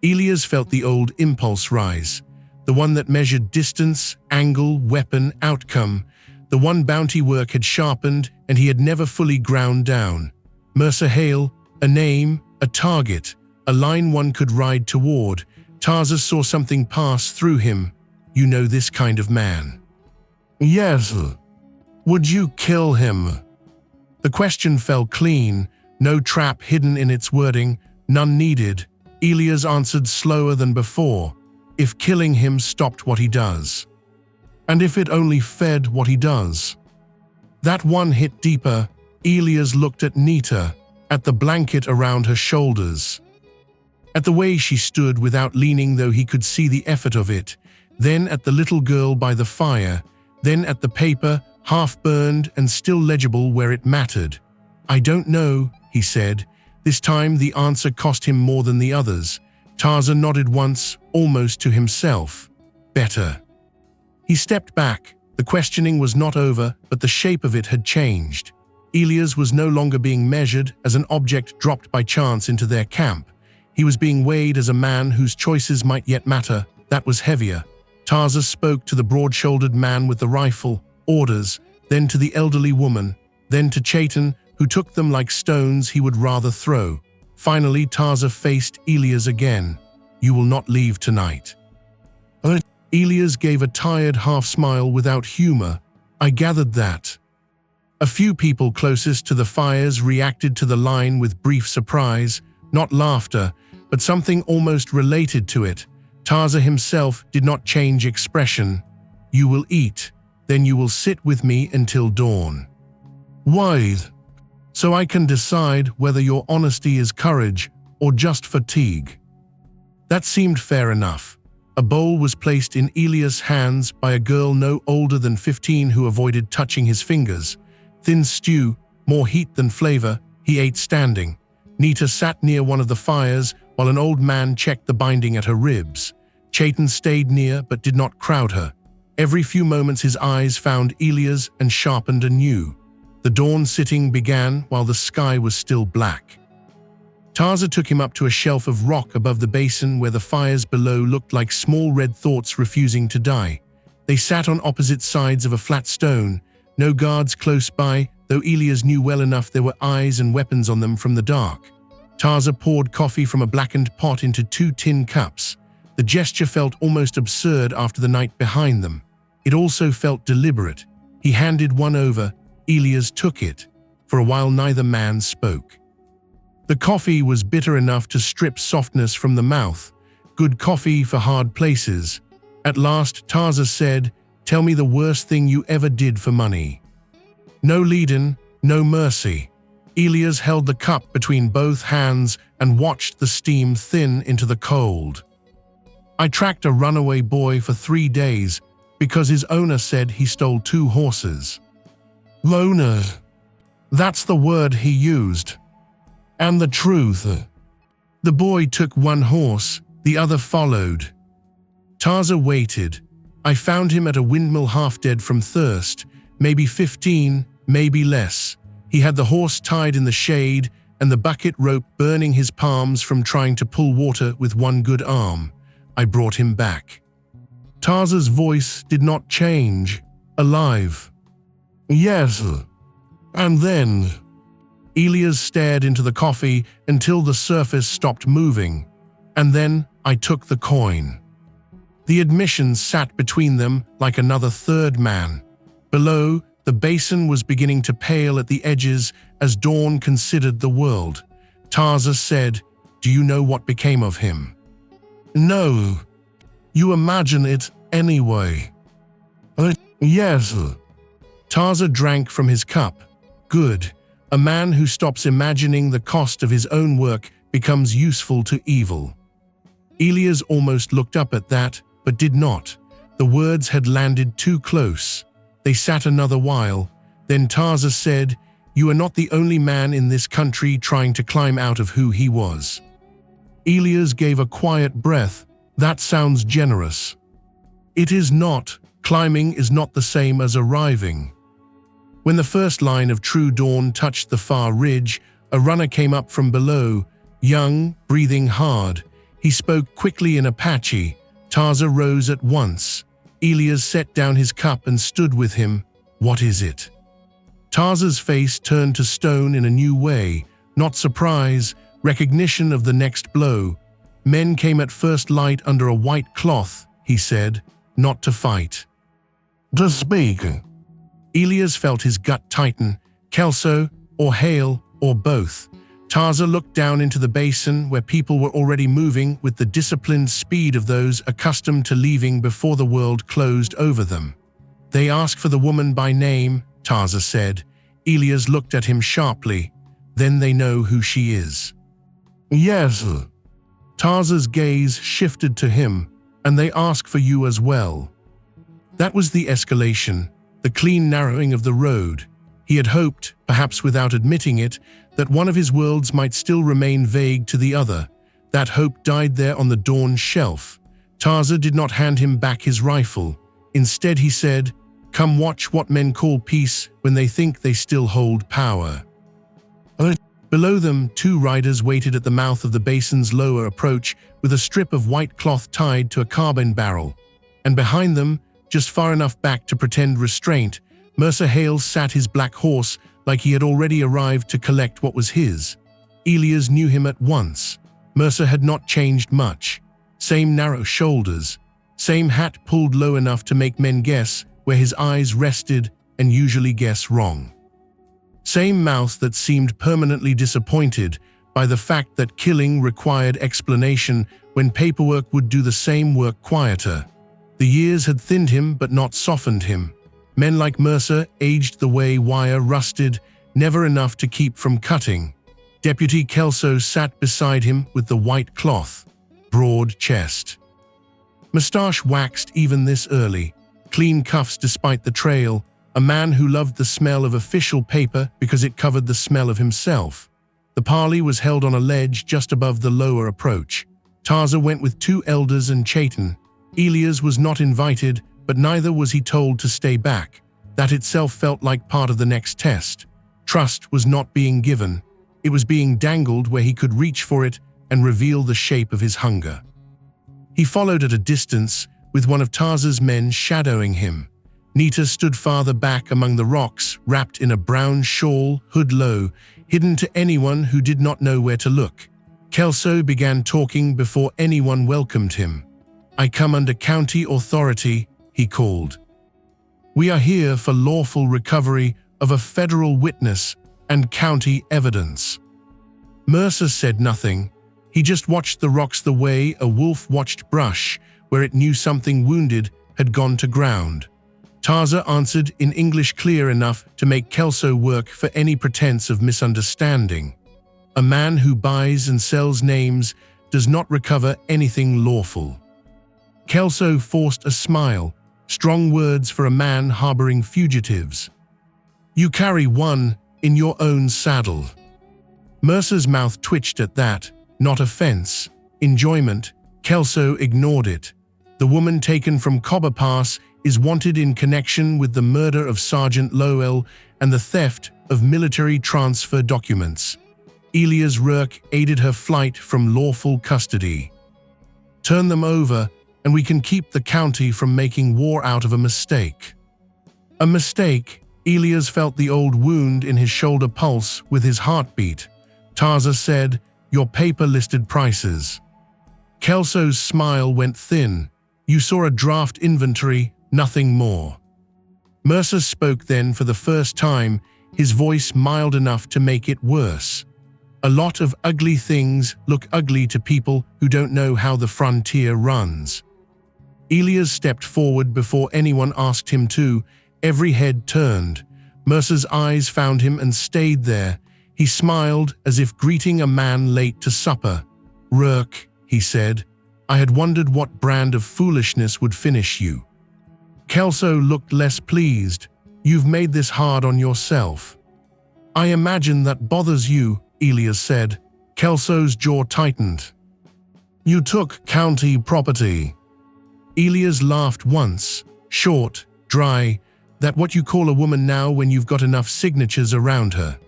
Elias felt the old impulse rise. The one that measured distance, angle, weapon, outcome. The one bounty work had sharpened and he had never fully ground down. Mercer Hale, a name, a target, a line one could ride toward. Tarza saw something pass through him. "You know this kind of man?" "Yes." "Would you kill him?" The question fell clean, no trap hidden in its wording, none needed. Elias answered slower than before. "If killing him stopped what he does. And if it only fed what he does." That one hit deeper. Elias looked at Nita, at the blanket around her shoulders, at the way she stood without leaning though he could see the effort of it, then at the little girl by the fire, then at the paper, half-burned and still legible where it mattered. "I don't know," he said. This time the answer cost him more than the others. Tarza nodded once, almost to himself. "Better." He stepped back. The questioning was not over, but the shape of it had changed. Elias was no longer being measured as an object dropped by chance into their camp. He was being weighed as a man whose choices might yet matter. That was heavier. Tarza spoke to the broad-shouldered man with the rifle, orders, then to the elderly woman, then to Chaitan, who took them like stones he would rather throw. Finally, Tarza faced Elias again. "You will not leave tonight." Elias gave a tired half-smile without humor. "I gathered that." A few people closest to the fires reacted to the line with brief surprise, not laughter, but something almost related to it. Tarza himself did not change expression. "You will eat, then you will sit with me until dawn." "Why?" "So I can decide whether your honesty is courage or just fatigue." That seemed fair enough. A bowl was placed in Elias' hands by a girl no older than 15 who avoided touching his fingers. Thin stew, more heat than flavor, he ate standing. Nita sat near one of the fires while an old man checked the binding at her ribs. Chaitan stayed near but did not crowd her. Every few moments his eyes found Elias and sharpened anew. The dawn sitting began while the sky was still black. Tarza took him up to a shelf of rock above the basin where the fires below looked like small red thoughts refusing to die. They sat on opposite sides of a flat stone, no guards close by, though Elias knew well enough there were eyes and weapons on them from the dark. Tarza poured coffee from a blackened pot into 2 tin cups. The gesture felt almost absurd after the night behind them. It also felt deliberate. He handed one over. Elias took it. For a while neither man spoke. The coffee was bitter enough to strip softness from the mouth. Good coffee for hard places. At last Tarza said, "Tell me the worst thing you ever did for money." No lead-in, no mercy. Elias held the cup between both hands and watched the steam thin into the cold. "I tracked a runaway boy for 3 days because his owner said he stole 2 horses." "Loner. That's the word he used. And the truth. The boy took 1 horse, the other followed." Tarza waited. "I found him at a windmill half dead from thirst, maybe 15, maybe less. He had the horse tied in the shade and the bucket rope burning his palms from trying to pull water with one good arm. I brought him back." Tarza's voice did not change. Alive. "Yes. And then?" Elias stared into the coffee until the surface stopped moving. "And then I took the coin." The admission sat between them like another third man. Below, the basin was beginning to pale at the edges as dawn considered the world. Tarza said, "Do you know what became of him?" "No." "You imagine it anyway." "Yes." Tarza drank from his cup. "Good. A man who stops imagining the cost of his own work becomes useful to evil." Elias almost looked up at that, but did not. The words had landed too close. They sat another while. Then Tarza said, "You are not the only man in this country trying to climb out of who he was." Elias gave a quiet breath. "That sounds generous." "It is not. Climbing is not the same as arriving." When the first line of true dawn touched the far ridge, a runner came up from below, young, breathing hard. He spoke quickly in Apache. Tarza rose at once. Elias set down his cup and stood with him. "What is it?" Tarza's face turned to stone in a new way, not surprise, recognition of the next blow. "Men came at first light under a white cloth," he said, "not to fight. To speak." Elias felt his gut tighten. Kelso, or hail, or both. Tarza looked down into the basin where people were already moving with the disciplined speed of those accustomed to leaving before the world closed over them. "They ask for the woman by name," Tarza said. Elias looked at him sharply. "Then they know who she is." "Yes." Tarza's gaze shifted to him. "And they ask for you as well." That was the escalation, the clean narrowing of the road. He had hoped, perhaps without admitting it, that one of his worlds might still remain vague to the other. That hope died there on the dawn shelf. Tarza did not hand him back his rifle. Instead he said, "Come watch what men call peace when they think they still hold power." Below them, 2 riders waited at the mouth of the basin's lower approach with a strip of white cloth tied to a carbine barrel. And behind them, just far enough back to pretend restraint, Mercer Hale sat his black horse like he had already arrived to collect what was his. Elias knew him at once. Mercer had not changed much. Same narrow shoulders, same hat pulled low enough to make men guess where his eyes rested and usually guess wrong. Same mouth that seemed permanently disappointed by the fact that killing required explanation when paperwork would do the same work quieter. The years had thinned him but not softened him. Men like Mercer aged the way wire rusted, never enough to keep from cutting. Deputy Kelso sat beside him with the white cloth, broad chest. Mustache waxed even this early, clean cuffs despite the trail, a man who loved the smell of official paper because it covered the smell of himself. The parley was held on a ledge just above the lower approach. Tarza went with 2 elders and Chaitan. Elias was not invited, but neither was he told to stay back. That itself felt like part of the next test. Trust was not being given. It was being dangled where he could reach for it and reveal the shape of his hunger. He followed at a distance, with one of Tarza's men shadowing him. Nita stood farther back among the rocks, wrapped in a brown shawl, hood low, hidden to anyone who did not know where to look. Kelso began talking before anyone welcomed him. "I come under county authority," he called. "We are here for lawful recovery of a federal witness and county evidence." Mercer said nothing. He just watched the rocks the way a wolf watched brush, where it knew something wounded had gone to ground. Tarza answered in English clear enough to make Kelso work for any pretense of misunderstanding. "A man who buys and sells names does not recover anything lawful." Kelso forced a smile, strong words for a man harboring fugitives. "You carry one in your own saddle." Mercer's mouth twitched at that, not offense, enjoyment. Kelso ignored it. "The woman taken from Cobber Pass is wanted in connection with the murder of Sergeant Lowell and the theft of military transfer documents. Elias Rourke aided her flight from lawful custody. Turn them over, and we can keep the county from making war out of a mistake." A mistake? Elias felt the old wound in his shoulder pulse with his heartbeat. Tarza said, "Your paper listed prices." Kelso's smile went thin. "You saw a draft inventory, nothing more." Mercer spoke then for the first time, his voice mild enough to make it worse. "A lot of ugly things look ugly to people who don't know how the frontier runs." Elias stepped forward before anyone asked him to. Every head turned. Mercer's eyes found him and stayed there. He smiled as if greeting a man late to supper. "Rourke," he said, "I had wondered what brand of foolishness would finish you." Kelso looked less pleased. "You've made this hard on yourself." "I imagine that bothers you," Elias said. Kelso's jaw tightened. "You took county property." Elias laughed once, short, dry. "That what you call a woman now when you've got enough signatures around her?"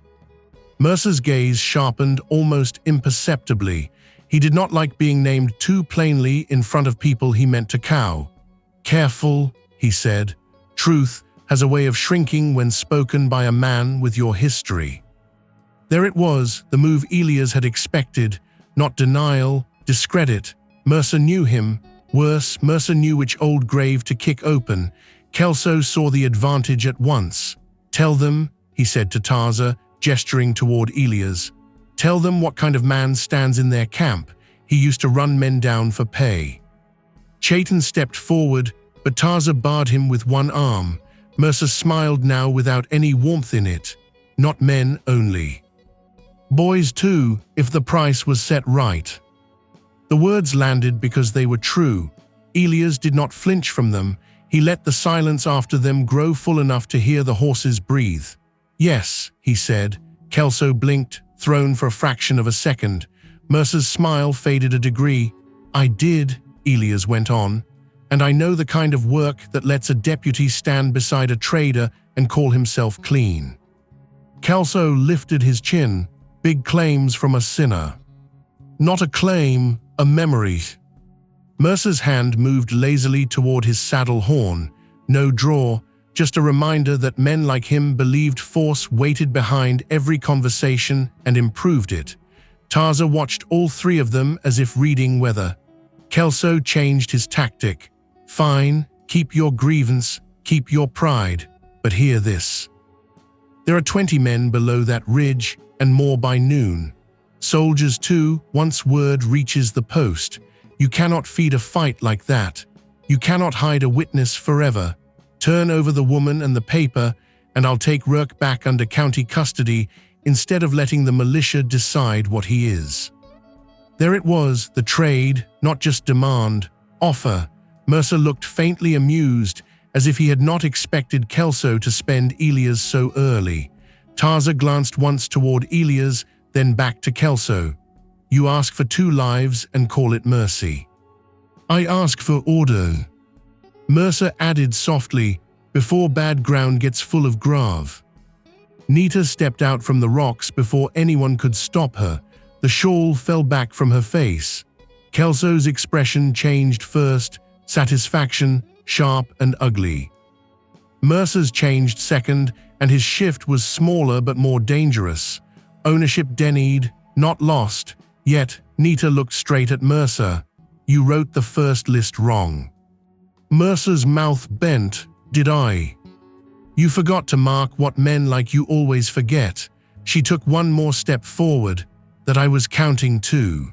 Mercer's gaze sharpened almost imperceptibly. He did not like being named too plainly in front of people he meant to cow. "Careful," he said. "Truth has a way of shrinking when spoken by a man with your history." There it was, the move Elias had expected. Not denial, discredit. Mercer knew him. Worse, Mercer knew which old grave to kick open. Kelso saw the advantage at once. "Tell them," he said to Tarza, gesturing toward Elias. "Tell them what kind of man stands in their camp. He used to run men down for pay." Chaitan stepped forward, but Tarza barred him with one arm. Mercer smiled now without any warmth in it. "Not men only. Boys too, if the price was set right." The words landed because they were true. Elias did not flinch from them. He let the silence after them grow full enough to hear the horses breathe. "Yes," he said. Kelso blinked, thrown for a fraction of a second. Mercer's smile faded a degree. "I did," Elias went on, "and I know the kind of work that lets a deputy stand beside a trader and call himself clean." Kelso lifted his chin. "Big claims from a sinner." "Not a claim, a memory." Mercer's hand moved lazily toward his saddle horn. No draw, just a reminder that men like him believed force waited behind every conversation and improved it. Tarza watched all three of them as if reading weather. Kelso changed his tactic. "Fine, keep your grievance, keep your pride, but hear this. There are 20 men below that ridge, and more by noon. Soldiers too, once word reaches the post. You cannot feed a fight like that. You cannot hide a witness forever. Turn over the woman and the paper, and I'll take Rourke back under county custody instead of letting the militia decide what he is." There it was, the trade, not just demand, offer. Mercer looked faintly amused, as if he had not expected Kelso to spend Elias so early. Tarza glanced once toward Elias, then back to Kelso. You ask for 2 lives and call it mercy. I ask for order. Mercer added softly, before bad ground gets full of grav. Nita stepped out from the rocks before anyone could stop her. The shawl fell back from her face. Kelso's expression changed first, satisfaction, sharp and ugly. Mercer's changed second, and his shift was smaller but more dangerous. Ownership denied, not lost, yet Nita looked straight at Mercer. You wrote the first list wrong. Mercer's mouth bent. Did I? You forgot to mark what men like you always forget. She took one more step forward, that I was counting too.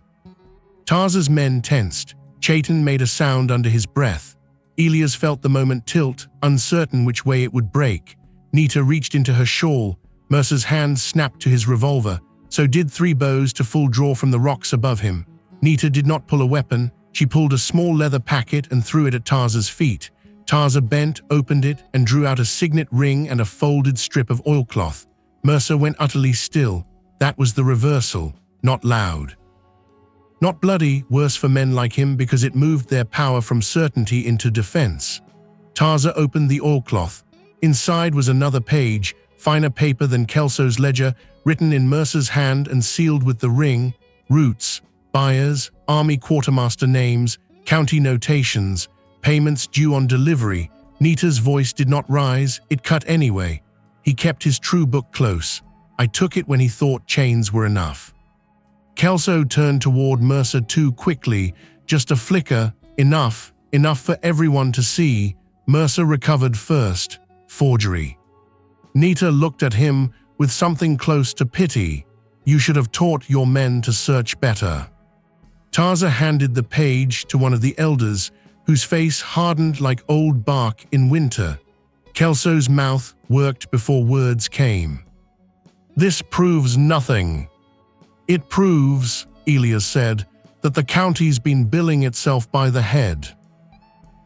Tarza's men tensed. Chaitin made a sound under his breath. Elias felt the moment tilt, uncertain which way it would break. Nita reached into her shawl. Mercer's hand snapped to his revolver. So did 3 bows to full draw from the rocks above him. Nita did not pull a weapon. She pulled a small leather packet and threw it at Tarza's feet. Tarza bent, opened it, and drew out a signet ring and a folded strip of oilcloth. Mercer went utterly still. That was the reversal, not loud. Not bloody, worse for men like him because it moved their power from certainty into defense. Tarza opened the oilcloth. Inside was another page, finer paper than Kelso's ledger, written in Mercer's hand and sealed with the ring, routes, buyers, army quartermaster names, county notations, payments due on delivery. Nita's voice did not rise, it cut anyway. He kept his true book close. I took it when he thought chains were enough. Kelso turned toward Mercer too quickly, just a flicker, enough for everyone to see. Mercer recovered first, forgery. Nita looked at him with something close to pity. You should have taught your men to search better. Tarza handed the page to one of the elders, whose face hardened like old bark in winter. Kelso's mouth worked before words came. This proves nothing. It proves, Elias said, that the county's been billing itself by the head.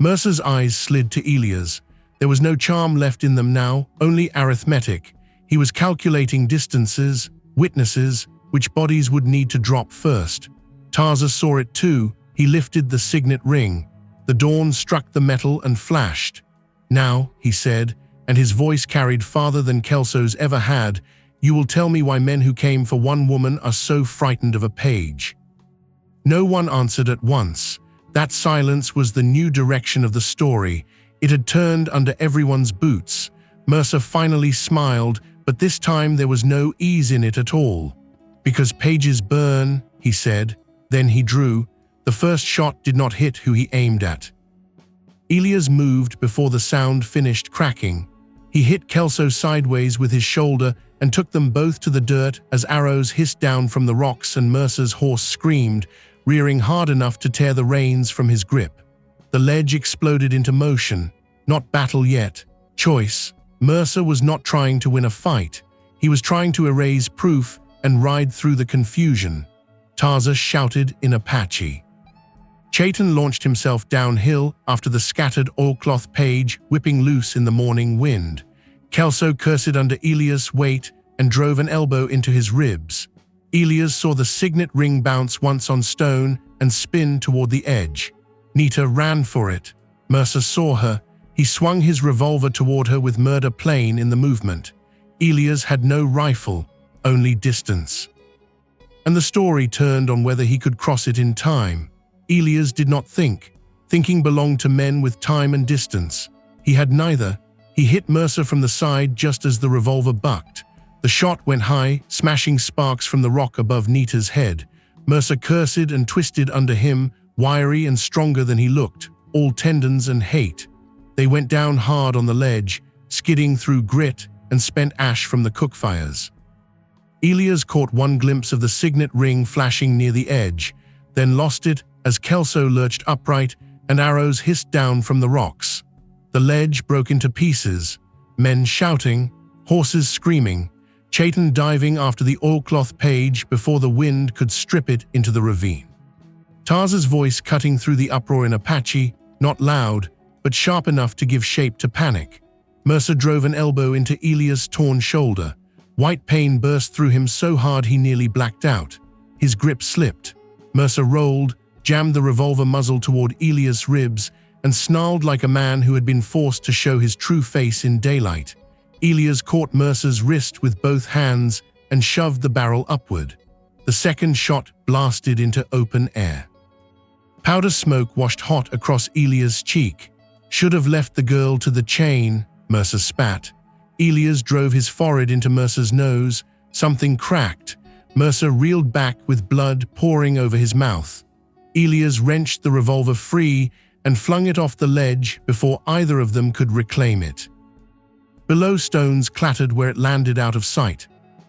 Mercer's eyes slid to Elias. There was no charm left in them now, only arithmetic. He was calculating distances, witnesses, which bodies would need to drop first. Tarza saw it too. He lifted the signet ring. The dawn struck the metal and flashed. Now, he said, and his voice carried farther than Kelso's ever had, you will tell me why men who came for one woman are so frightened of a page. No one answered at once. That silence was the new direction of the story. It had turned under everyone's boots. Mercer finally smiled, but this time there was no ease in it at all. Because pages burn, he said. Then he drew. The first shot did not hit who he aimed at. Elias moved before the sound finished cracking. He hit Kelso sideways with his shoulder and took them both to the dirt as arrows hissed down from the rocks and Mercer's horse screamed, rearing hard enough to tear the reins from his grip. The ledge exploded into motion. Not battle yet. Choice. Mercer was not trying to win a fight. He was trying to erase proof and ride through the confusion. Tarza shouted in Apache. Chaitin launched himself downhill after the scattered oilcloth page whipping loose in the morning wind. Kelso cursed under Elias' weight and drove an elbow into his ribs. Elias saw the signet ring bounce once on stone and spin toward the edge. Nita ran for it. Mercer saw her. He swung his revolver toward her with murder plain in the movement. Elias had no rifle, only distance. And the story turned on whether he could cross it in time. Elias did not think. Thinking belonged to men with time and distance. He had neither. He hit Mercer from the side just as the revolver bucked. The shot went high, smashing sparks from the rock above Nita's head. Mercer cursed and twisted under him, wiry and stronger than he looked, all tendons and hate. They went down hard on the ledge, skidding through grit and spent ash from the cookfires. Elias caught one glimpse of the signet ring flashing near the edge, then lost it as Kelso lurched upright and arrows hissed down from the rocks. The ledge broke into pieces, men shouting, horses screaming, Chaitin diving after the oilcloth page before the wind could strip it into the ravine. Tarza's voice cutting through the uproar in Apache, not loud, but sharp enough to give shape to panic. Mercer drove an elbow into Elias' torn shoulder. White pain burst through him so hard he nearly blacked out. His grip slipped. Mercer rolled, jammed the revolver muzzle toward Elias' ribs, and snarled like a man who had been forced to show his true face in daylight. Elias caught Mercer's wrist with both hands and shoved the barrel upward. The second shot blasted into open air. Powder smoke washed hot across Elias' cheek. "Should have left the girl to the chain," Mercer spat. Elias drove his forehead into Mercer's nose. Something cracked. Mercer reeled back with blood pouring over his mouth. Elias wrenched the revolver free and flung it off the ledge before either of them could reclaim it. Below, stones clattered where it landed out of sight.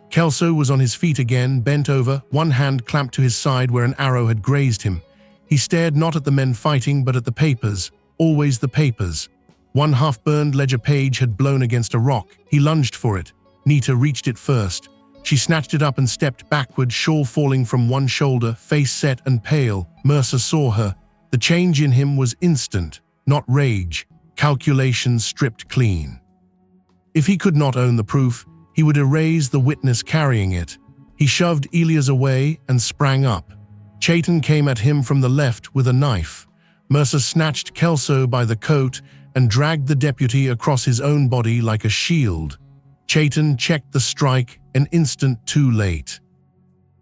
Kelso was on his feet again, bent over, one hand clamped to his side where an arrow had grazed him. He stared not at the men fighting but at the papers, always the papers. One half-burned ledger page had blown against a rock. He lunged for it. Nita reached it first. She snatched it up and stepped backward, shawl falling from one shoulder, face set and pale. Mercer saw her. The change in him was instant, not rage. Calculations stripped clean. If he could not own the proof, he would erase the witness carrying it. He shoved Elias away and sprang up. Chayton came at him from the left with a knife. Mercer snatched Kelso by the coat and dragged the deputy across his own body like a shield. Chayton checked the strike an instant too late.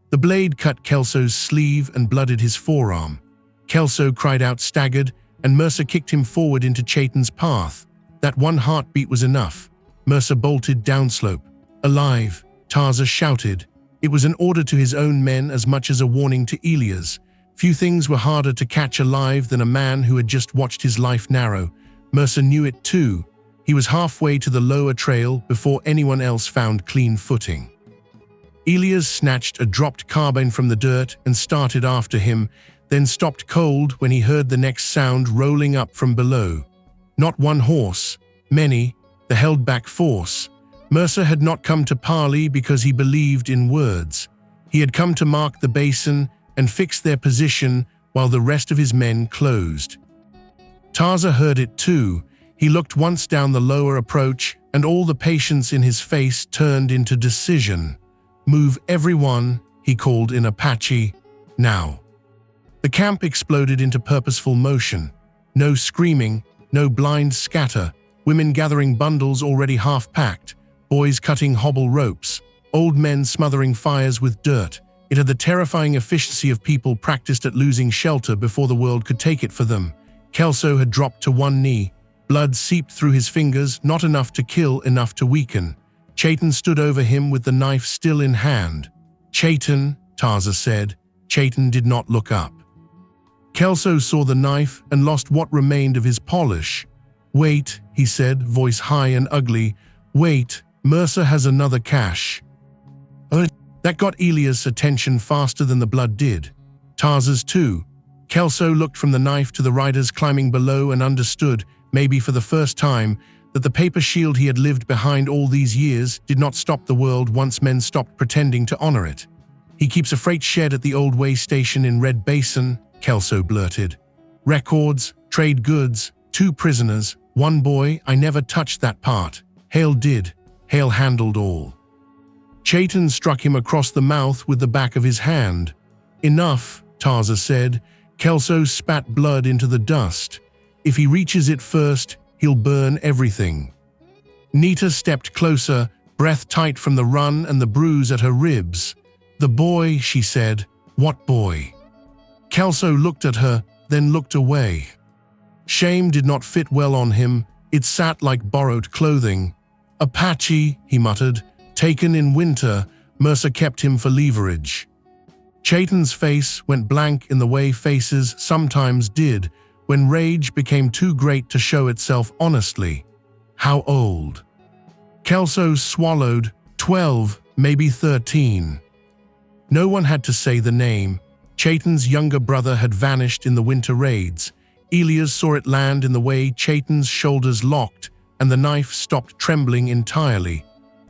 The blade cut Kelso's sleeve and blooded his forearm. Kelso cried out staggered, and Mercer kicked him forward into Chayton's path. That one heartbeat was enough. Mercer bolted downslope. "Alive!" Tarza shouted. It was an order to his own men as much as a warning to Elias. Few things were harder to catch alive than a man who had just watched his life narrow. Mercer knew it too. He was halfway to the lower trail before anyone else found clean footing. Elias snatched a dropped carbine from the dirt and started after him, then stopped cold when he heard the next sound rolling up from below. Not one horse, many, the held-back force. Mercer had not come to parley because he believed in words. He had come to mark the basin and fix their position while the rest of his men closed. Tarza heard it too. He looked once down the lower approach, and all the patience in his face turned into decision. "Move everyone," he called in Apache. "Now." The camp exploded into purposeful motion. No screaming, no blind scatter, women gathering bundles already half-packed, boys cutting hobble ropes, old men smothering fires with dirt. It had the terrifying efficiency of people practiced at losing shelter before the world could take it for them. Kelso had dropped to one knee. Blood seeped through his fingers, not enough to kill, enough to weaken. Chayton stood over him with the knife still in hand. "Chayton," Tarza said. Chayton did not look up. Kelso saw the knife and lost what remained of his polish. "Wait," he said, voice high and ugly. "Wait, Mercer has another cache." That got Elias' attention faster than the blood did. Tarza's too. Kelso looked from the knife to the riders climbing below and understood, maybe for the first time, that the paper shield he had lived behind all these years did not stop the world once men stopped pretending to honor it. "He keeps a freight shed at the old way station in Red Basin," Kelso blurted. "Records, trade goods, 2 prisoners, 1 boy. I never touched that part. Hale did. Hale handled all." Chayton struck him across the mouth with the back of his hand. "Enough," Tarza said. Kelso spat blood into the dust. "If he reaches it first, he'll burn everything." Nita stepped closer, breath tight from the run and the bruise at her ribs. "The boy," she said. "What boy?" Kelso looked at her, then looked away. Shame did not fit well on him. It sat like borrowed clothing. "Apache," he muttered. "Taken in winter, Mercer kept him for leverage." Chayton's face went blank in the way faces sometimes did when rage became too great to show itself honestly. "How old?" Kelso swallowed. 12, maybe 13. No one had to say the name. Chayton's younger brother had vanished in the winter raids. Elias saw it land in the way Chayton's shoulders locked and the knife stopped trembling entirely.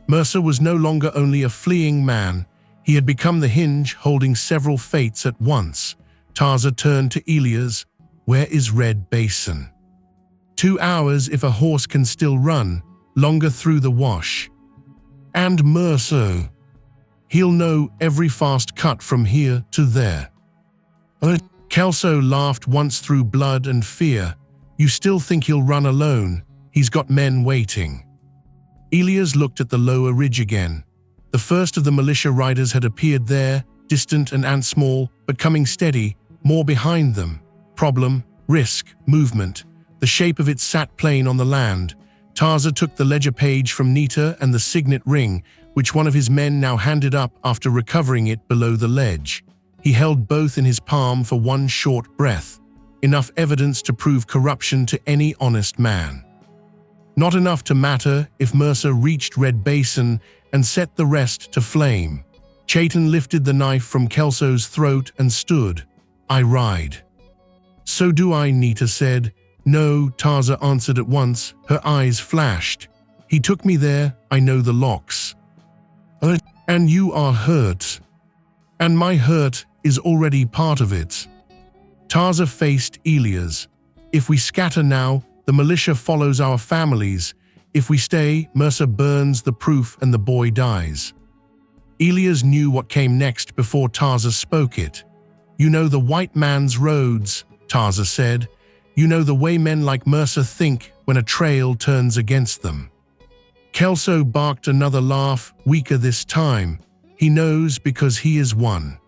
Mercer was no longer only a fleeing man. He had become the hinge holding several fates at once. Tarza turned to Elias. "Where is Red Basin?" 2 hours if a horse can still run, longer through the wash. And Mercer. He'll know every fast cut from here to there. Kelso laughed once through blood and fear. You still think he'll run alone? He's got men waiting. Elias looked at the lower ridge again. The first of the militia riders had appeared there, distant and small, but coming steady, more behind them. Problem, risk, movement. The shape of it sat plain on the land. Tarza took the ledger page from Nita and the signet ring, which one of his men now handed up after recovering it below the ledge. He held both in his palm for one short breath, enough evidence to prove corruption to any honest man. Not enough to matter if Mercer reached Red Basin and set the rest to flame. Chayton lifted the knife from Kelso's throat and stood. I ride. So do I, Nita said. No, Tarza answered at once, her eyes flashed. He took me there, I know the locks. And you are hurt. And my hurt is already part of it. Tarza faced Elias. If we scatter now, the militia follows our families. If we stay, Mercer burns the proof and the boy dies. Elias knew what came next before Tarza spoke it. You know the white man's roads, Tarza said. You know the way men like Mercer think when a trail turns against them. Kelso barked another laugh, weaker this time. He knows because he is one.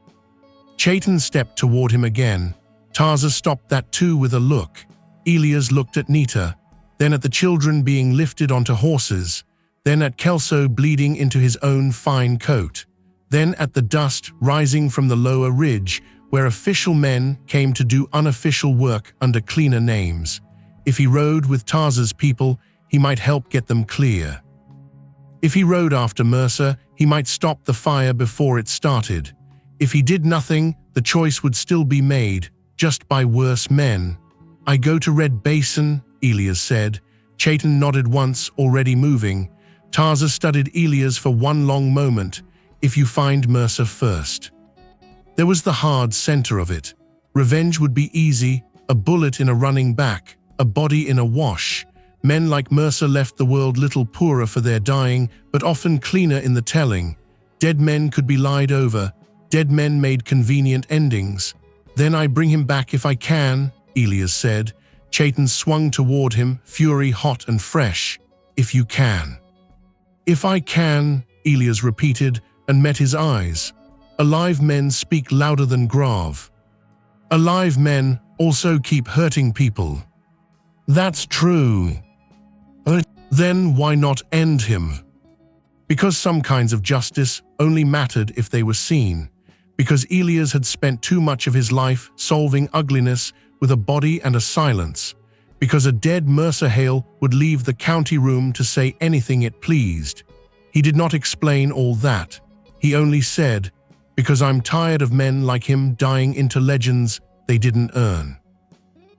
Chayton stepped toward him again. Tarza stopped that too with a look. Elias looked at Nita, then at the children being lifted onto horses, then at Kelso bleeding into his own fine coat, then at the dust rising from the lower ridge where official men came to do unofficial work under cleaner names. If he rode with Tarza's people, he might help get them clear. If he rode after Mercer, he might stop the fire before it started. If he did nothing, the choice would still be made, just by worse men. I go to Red Basin, Elias said. Chayton nodded once, already moving. Tarza studied Elias for one long moment. If you find Mercer first. There was the hard center of it. Revenge would be easy, a bullet in a running back, a body in a wash. Men like Mercer left the world little poorer for their dying, but often cleaner in the telling. Dead men could be lied over. Dead men made convenient endings. Then I bring him back if I can, Elias said. Chayton swung toward him, fury hot and fresh. If you can. If I can, Elias repeated, and met his eyes. Alive men speak louder than Grav. Alive men also keep hurting people. That's true. Then why not end him? Because some kinds of justice only mattered if they were seen. Because Elias had spent too much of his life solving ugliness with a body and a silence. Because a dead Mercer Hale would leave the county room to say anything it pleased. He did not explain all that. He only said, because I'm tired of men like him dying into legends they didn't earn.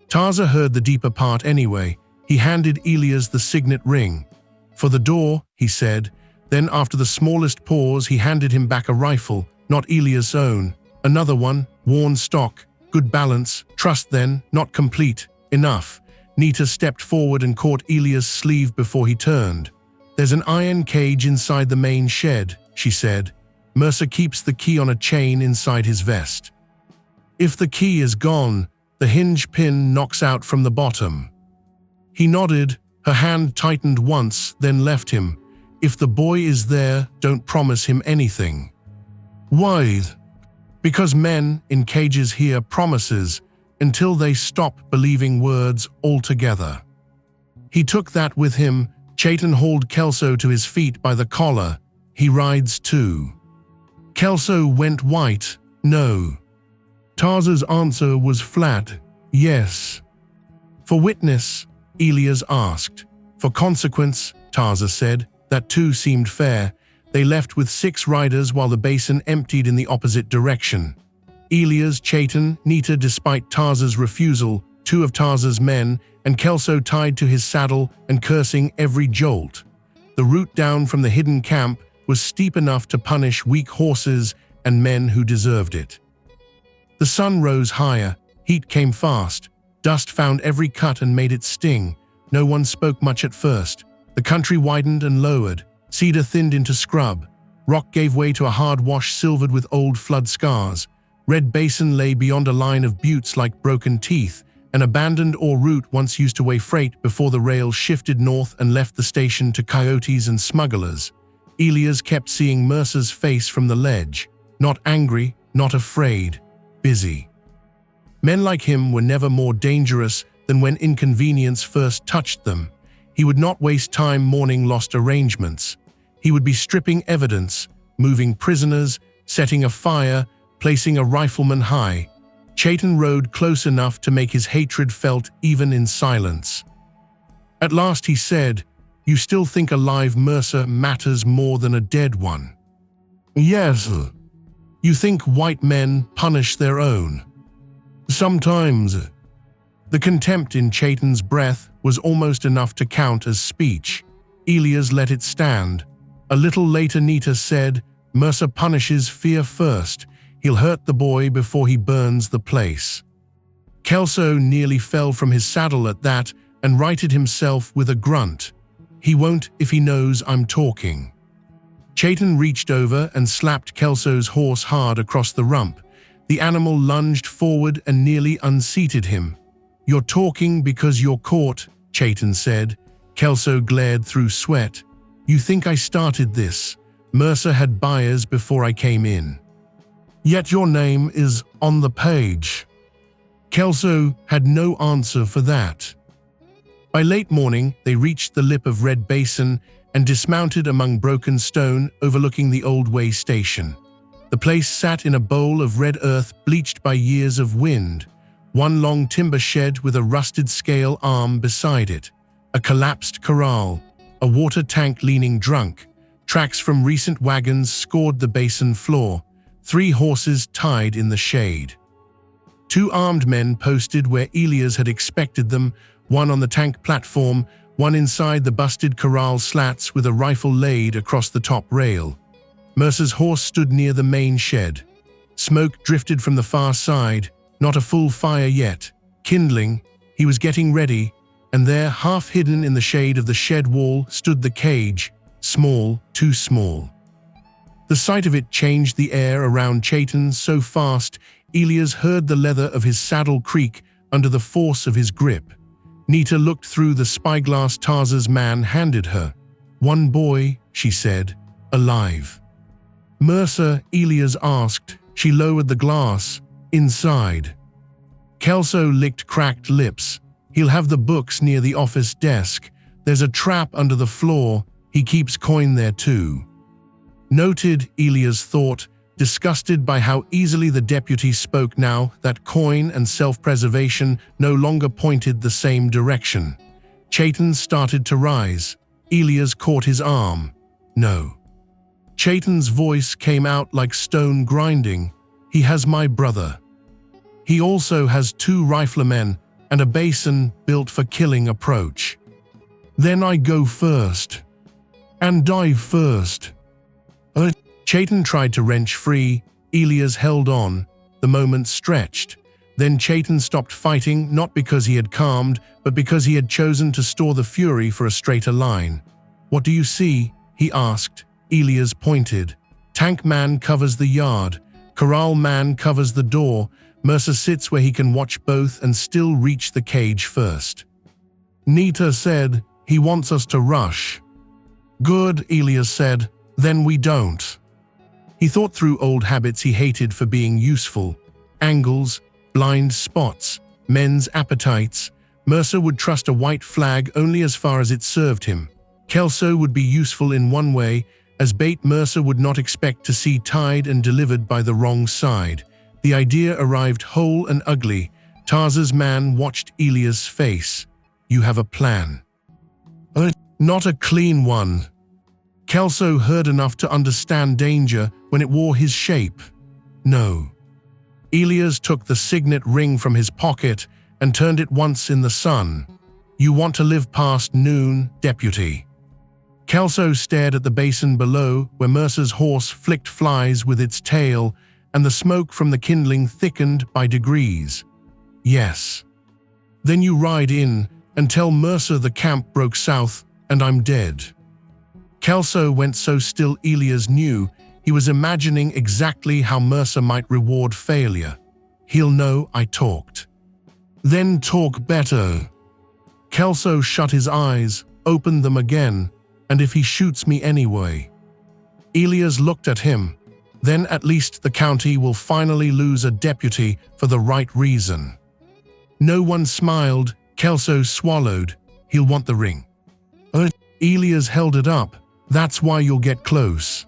Tarza heard the deeper part anyway. He handed Elias the signet ring. For the door, he said. Then after the smallest pause, he handed him back a rifle, not Elias' own. Another one, worn stock, good balance, trust then, not complete, enough. Nita stepped forward and caught Elias' sleeve before he turned. There's an iron cage inside the main shed, she said. Mercer keeps the key on a chain inside his vest. If the key is gone, the hinge pin knocks out from the bottom. He nodded, her hand tightened once, then left him. If the boy is there, don't promise him anything. Why? Because men in cages hear promises until they stop believing words altogether. He took that with him. Chayton hauled Kelso to his feet by the collar. He rides too. Kelso went white. No. Tarza's answer was flat. Yes. For witness, Elias asked. For consequence, Tarza said. That too seemed fair. They left with 6 riders while the basin emptied in the opposite direction. Elias, Chayton, Nita despite Tarza's refusal, 2 of Tarza's men, and Kelso tied to his saddle and cursing every jolt. The route down from the hidden camp was steep enough to punish weak horses and men who deserved it. The sun rose higher, heat came fast, dust found every cut and made it sting. No one spoke much at first. The country widened and lowered. Cedar thinned into scrub. Rock gave way to a hard wash silvered with old flood scars. Red Basin lay beyond a line of buttes like broken teeth, an abandoned ore route once used to weigh freight before the rails shifted north and left the station to coyotes and smugglers. Elias kept seeing Mercer's face from the ledge. Not angry, not afraid, busy. Men like him were never more dangerous than when inconvenience first touched them. He would not waste time mourning lost arrangements. He would be stripping evidence, moving prisoners, setting a fire, placing a rifleman high. Chayton rode close enough to make his hatred felt even in silence. At last he said, "You still think a live Mercer matters more than a dead one?" "Yes. You think white men punish their own?" "Sometimes." The contempt in Chayton's breath was almost enough to count as speech. Elias let it stand. A little later Nita said, "Mercer punishes fear first. He'll hurt the boy before he burns the place." Kelso nearly fell from his saddle at that and righted himself with a grunt. "He won't if he knows I'm talking." Chayton reached over and slapped Kelso's horse hard across the rump. The animal lunged forward and nearly unseated him. "You're talking because you're caught," Chayton said. Kelso glared through sweat. "You think I started this? Mercer had buyers before I came in. Yet your name is on the page." Kelso had no answer for that. By late morning, they reached the lip of Red Basin and dismounted among broken stone overlooking the Old Way station. The place sat in a bowl of red earth bleached by years of wind. One long timber shed with a rusted scale arm beside it. A collapsed corral. A water tank leaning drunk. Tracks from recent wagons scored the basin floor. 3 horses tied in the shade. 2 armed men posted where Elias had expected them, one on the tank platform, one inside the busted corral slats with a rifle laid across the top rail. Mercer's horse stood near the main shed. Smoke drifted from the far side, not a full fire yet. Kindling, he was getting ready, and there, half hidden in the shade of the shed wall, stood the cage, small, too small. The sight of it changed the air around Chayton so fast, Elias heard the leather of his saddle creak under the force of his grip. Nita looked through the spyglass Tarza's man handed her. "One boy," she said, "alive." "Mercer?" Elias asked. She lowered the glass. "Inside." Kelso licked cracked lips. "He'll have the books near the office desk. There's a trap under the floor. He keeps coin there too." Noted, Elias thought, disgusted by how easily the deputy spoke now that coin and self-preservation no longer pointed the same direction. Chayton started to rise. Elias caught his arm. "No." Chayton's voice came out like stone grinding. "He has my brother. He also has 2 riflemen and a basin built for killing approach. Then I go first. And dive first." Chayton tried to wrench free. Elias held on. The moment stretched. Then Chayton stopped fighting, not because he had calmed, but because he had chosen to store the fury for a straighter line. "What do you see?" he asked. Elias pointed. "Tank man covers the yard. Corral man covers the door. Mercer sits where he can watch both and still reach the cage first." Nita said, "He wants us to rush." "Good," Elias said. "Then we don't." He thought through old habits he hated for being useful. Angles, blind spots, men's appetites. Mercer would trust a white flag only as far as it served him. Kelso would be useful in one way. As bait, Mercer would not expect to see tied and delivered by the wrong side. The idea arrived whole and ugly. Tarza's man watched Elias' face. "You have a plan." "Not a clean one." Kelso heard enough to understand danger when it wore his shape. "No." Elias took the signet ring from his pocket and turned it once in the sun. "You want to live past noon, deputy." Kelso stared at the basin below, where Mercer's horse flicked flies with its tail, and the smoke from the kindling thickened by degrees. "Yes." "Then you ride in and tell Mercer the camp broke south and I'm dead." Kelso went so still Elias knew he was imagining exactly how Mercer might reward failure. He'll know I talked. Then talk better. Kelso shut his eyes, opened them again, and if he shoots me anyway. Elias looked at him. Then at least the county will finally lose a deputy for the right reason. No one smiled. Kelso swallowed. He'll want the ring. Elias held it up. That's why you'll get close.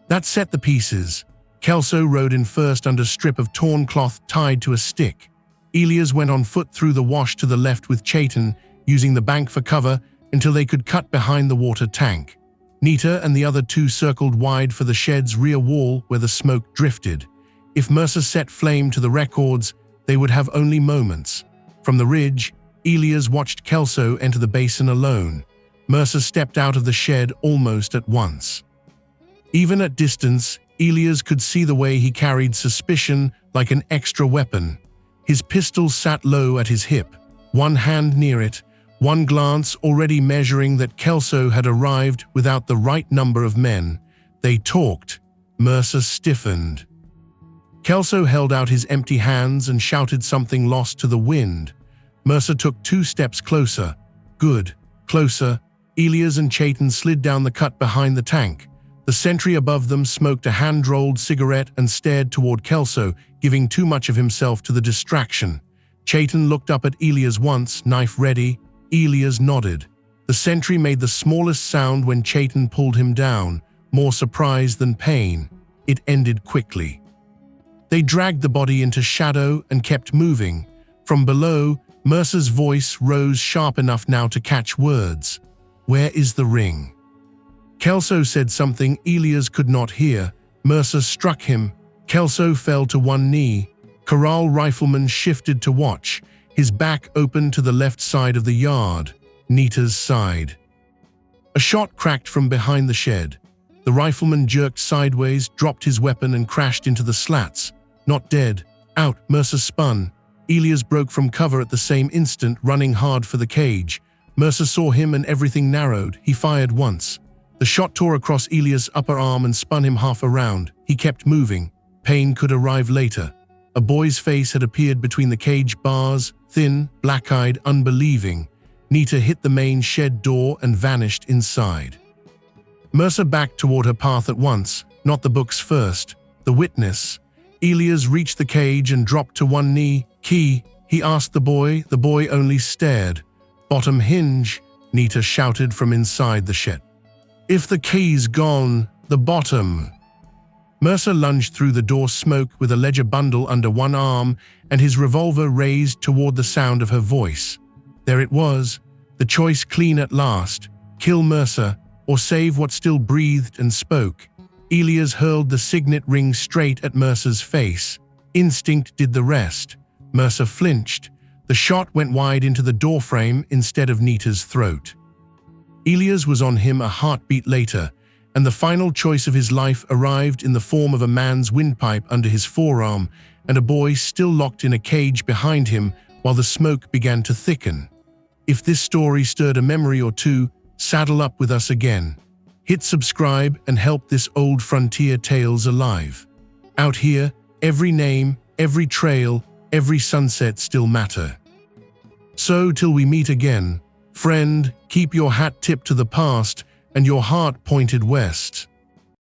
That set the pieces. Kelso rode in first under strip of torn cloth tied to a stick. Elias went on foot through the wash to the left with Chayton, using the bank for cover until they could cut behind the water tank. Nita and the other two circled wide for the shed's rear wall where the smoke drifted. If Mercer set flame to the records, they would have only moments. From the ridge, Elias watched Kelso enter the basin alone. Mercer stepped out of the shed almost at once. Even at distance, Elias could see the way he carried suspicion like an extra weapon. His pistol sat low at his hip, one hand near it, one glance already measuring that Kelso had arrived without the right number of men. They talked. Mercer stiffened. Kelso held out his empty hands and shouted something lost to the wind. Mercer took 2 steps closer. Good. Closer. Elias and Chayton slid down the cut behind the tank. The sentry above them smoked a hand-rolled cigarette and stared toward Kelso, giving too much of himself to the distraction. Chayton looked up at Elias once, knife ready. Elias nodded. The sentry made the smallest sound when Chayton pulled him down, more surprise than pain. It ended quickly. They dragged the body into shadow and kept moving. From below, Mercer's voice rose sharp enough now to catch words. "Where is the ring?" Kelso said something Elias could not hear. Mercer struck him. Kelso fell to one knee. Corral rifleman shifted to watch, his back open to the left side of the yard, Nita's side. A shot cracked from behind the shed. The rifleman jerked sideways, dropped his weapon and crashed into the slats. Not dead. Out. Mercer spun. Elias broke from cover at the same instant, running hard for the cage. Mercer saw him and everything narrowed. He fired once. The shot tore across Elias' upper arm and spun him half around. He kept moving. Pain could arrive later. A boy's face had appeared between the cage bars, thin, black-eyed, unbelieving. Nita hit the main shed door and vanished inside. Mercer backed toward her path at once, not the books first. The witness. Elias reached the cage and dropped to one knee. "Key?" he asked the boy. The boy only stared. "Bottom hinge," Nita shouted from inside the shed. "If the key's gone, the bottom." Mercer lunged through the door smoke with a ledger bundle under one arm and his revolver raised toward the sound of her voice. There it was, the choice clean at last. Kill Mercer or save what still breathed and spoke. Elias hurled the signet ring straight at Mercer's face. Instinct did the rest. Mercer flinched. The shot went wide into the doorframe instead of Nita's throat. Elias was on him a heartbeat later, and the final choice of his life arrived in the form of a man's windpipe under his forearm and a boy still locked in a cage behind him while the smoke began to thicken. If this story stirred a memory or two, saddle up with us again. Hit subscribe and help this old frontier tales alive. Out here, every name, every trail, every sunset still matter. So till we meet again, friend, keep your hat tipped to the past and your heart pointed west.